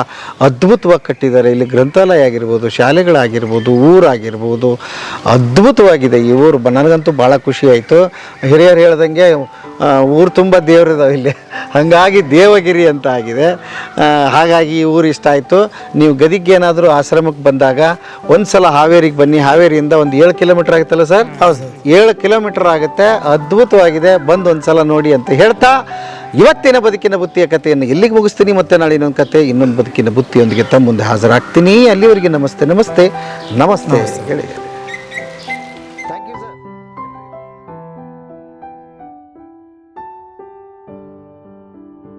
ಅದ್ಭುತವಾಗಿ ಕಟ್ಟಿದ್ದಾರೆ. ಇಲ್ಲಿ ಗ್ರಂಥಾಲಯ ಆಗಿರ್ಬೋದು, ಶಾಲೆಗಳಾಗಿರ್ಬೋದು, ಊರಾಗಿರ್ಬೋದು, ಅದ್ಭುತವಾಗಿದೆ ಈ ಊರು. ನನಗಂತೂ ಭಾಳ ಖುಷಿ ಆಯಿತು. ಹಿರಿಯರು ಹೇಳ್ದಂಗೆ ಊರು ತುಂಬ ದೇವರಿದಾವೆ ಇಲ್ಲಿ, ಹಾಗಾಗಿ ದೇವಗಿರಿ ಅಂತ ಆಗಿದೆ. ಹಾಗಾಗಿ ಈ ಊರು ಇಷ್ಟ ಆಯಿತು. ನೀವು ಗದಿಗೆ ಏನಾದರೂ ಆಶ್ರಮಕ್ಕೆ ಬಂದಾಗ ಒಂದು ಸಲ ಹಾವೇರಿಗೆ ಬನ್ನಿ. ಹಾವೇರಿಯಿಂದ ಒಂದು 7 ಕಿಲೋಮೀಟರ್ ಆಗುತ್ತಲ್ಲ ಸರ್? ಹೌದು ಸರ್, 7 ಕಿಲೋಮೀಟರ್ ಆಗುತ್ತೆ. ಅದ್ಭುತವಾಗಿದೆ, ಬಂದು ಒಂದು ಸಲ ನೋಡಿ ಅಂತ ಹೇಳ್ತಾ ಇವತ್ತಿನ ಬದುಕಿನ ಬುತ್ತಿಯ ಕಥೆಯನ್ನು ಇಲ್ಲಿಗೆ ಮುಗಿಸ್ತೀನಿ. ಮತ್ತೆ ನಾಳೆ ಇನ್ನೊಂದು ಕತೆ, ಇನ್ನೊಂದು ಬದುಕಿನ ಬುತ್ತಿಯೊಂದಿಗೆ ತಮ್ಮ ಮುಂದೆ ಹಾಜರಾಗ್ತೀನಿ. ಅಲ್ಲಿವರೆಗೆ ನಮಸ್ತೆ ನಮಸ್ತೆ ನಮಸ್ತೆ ಗೆಳೆಯ.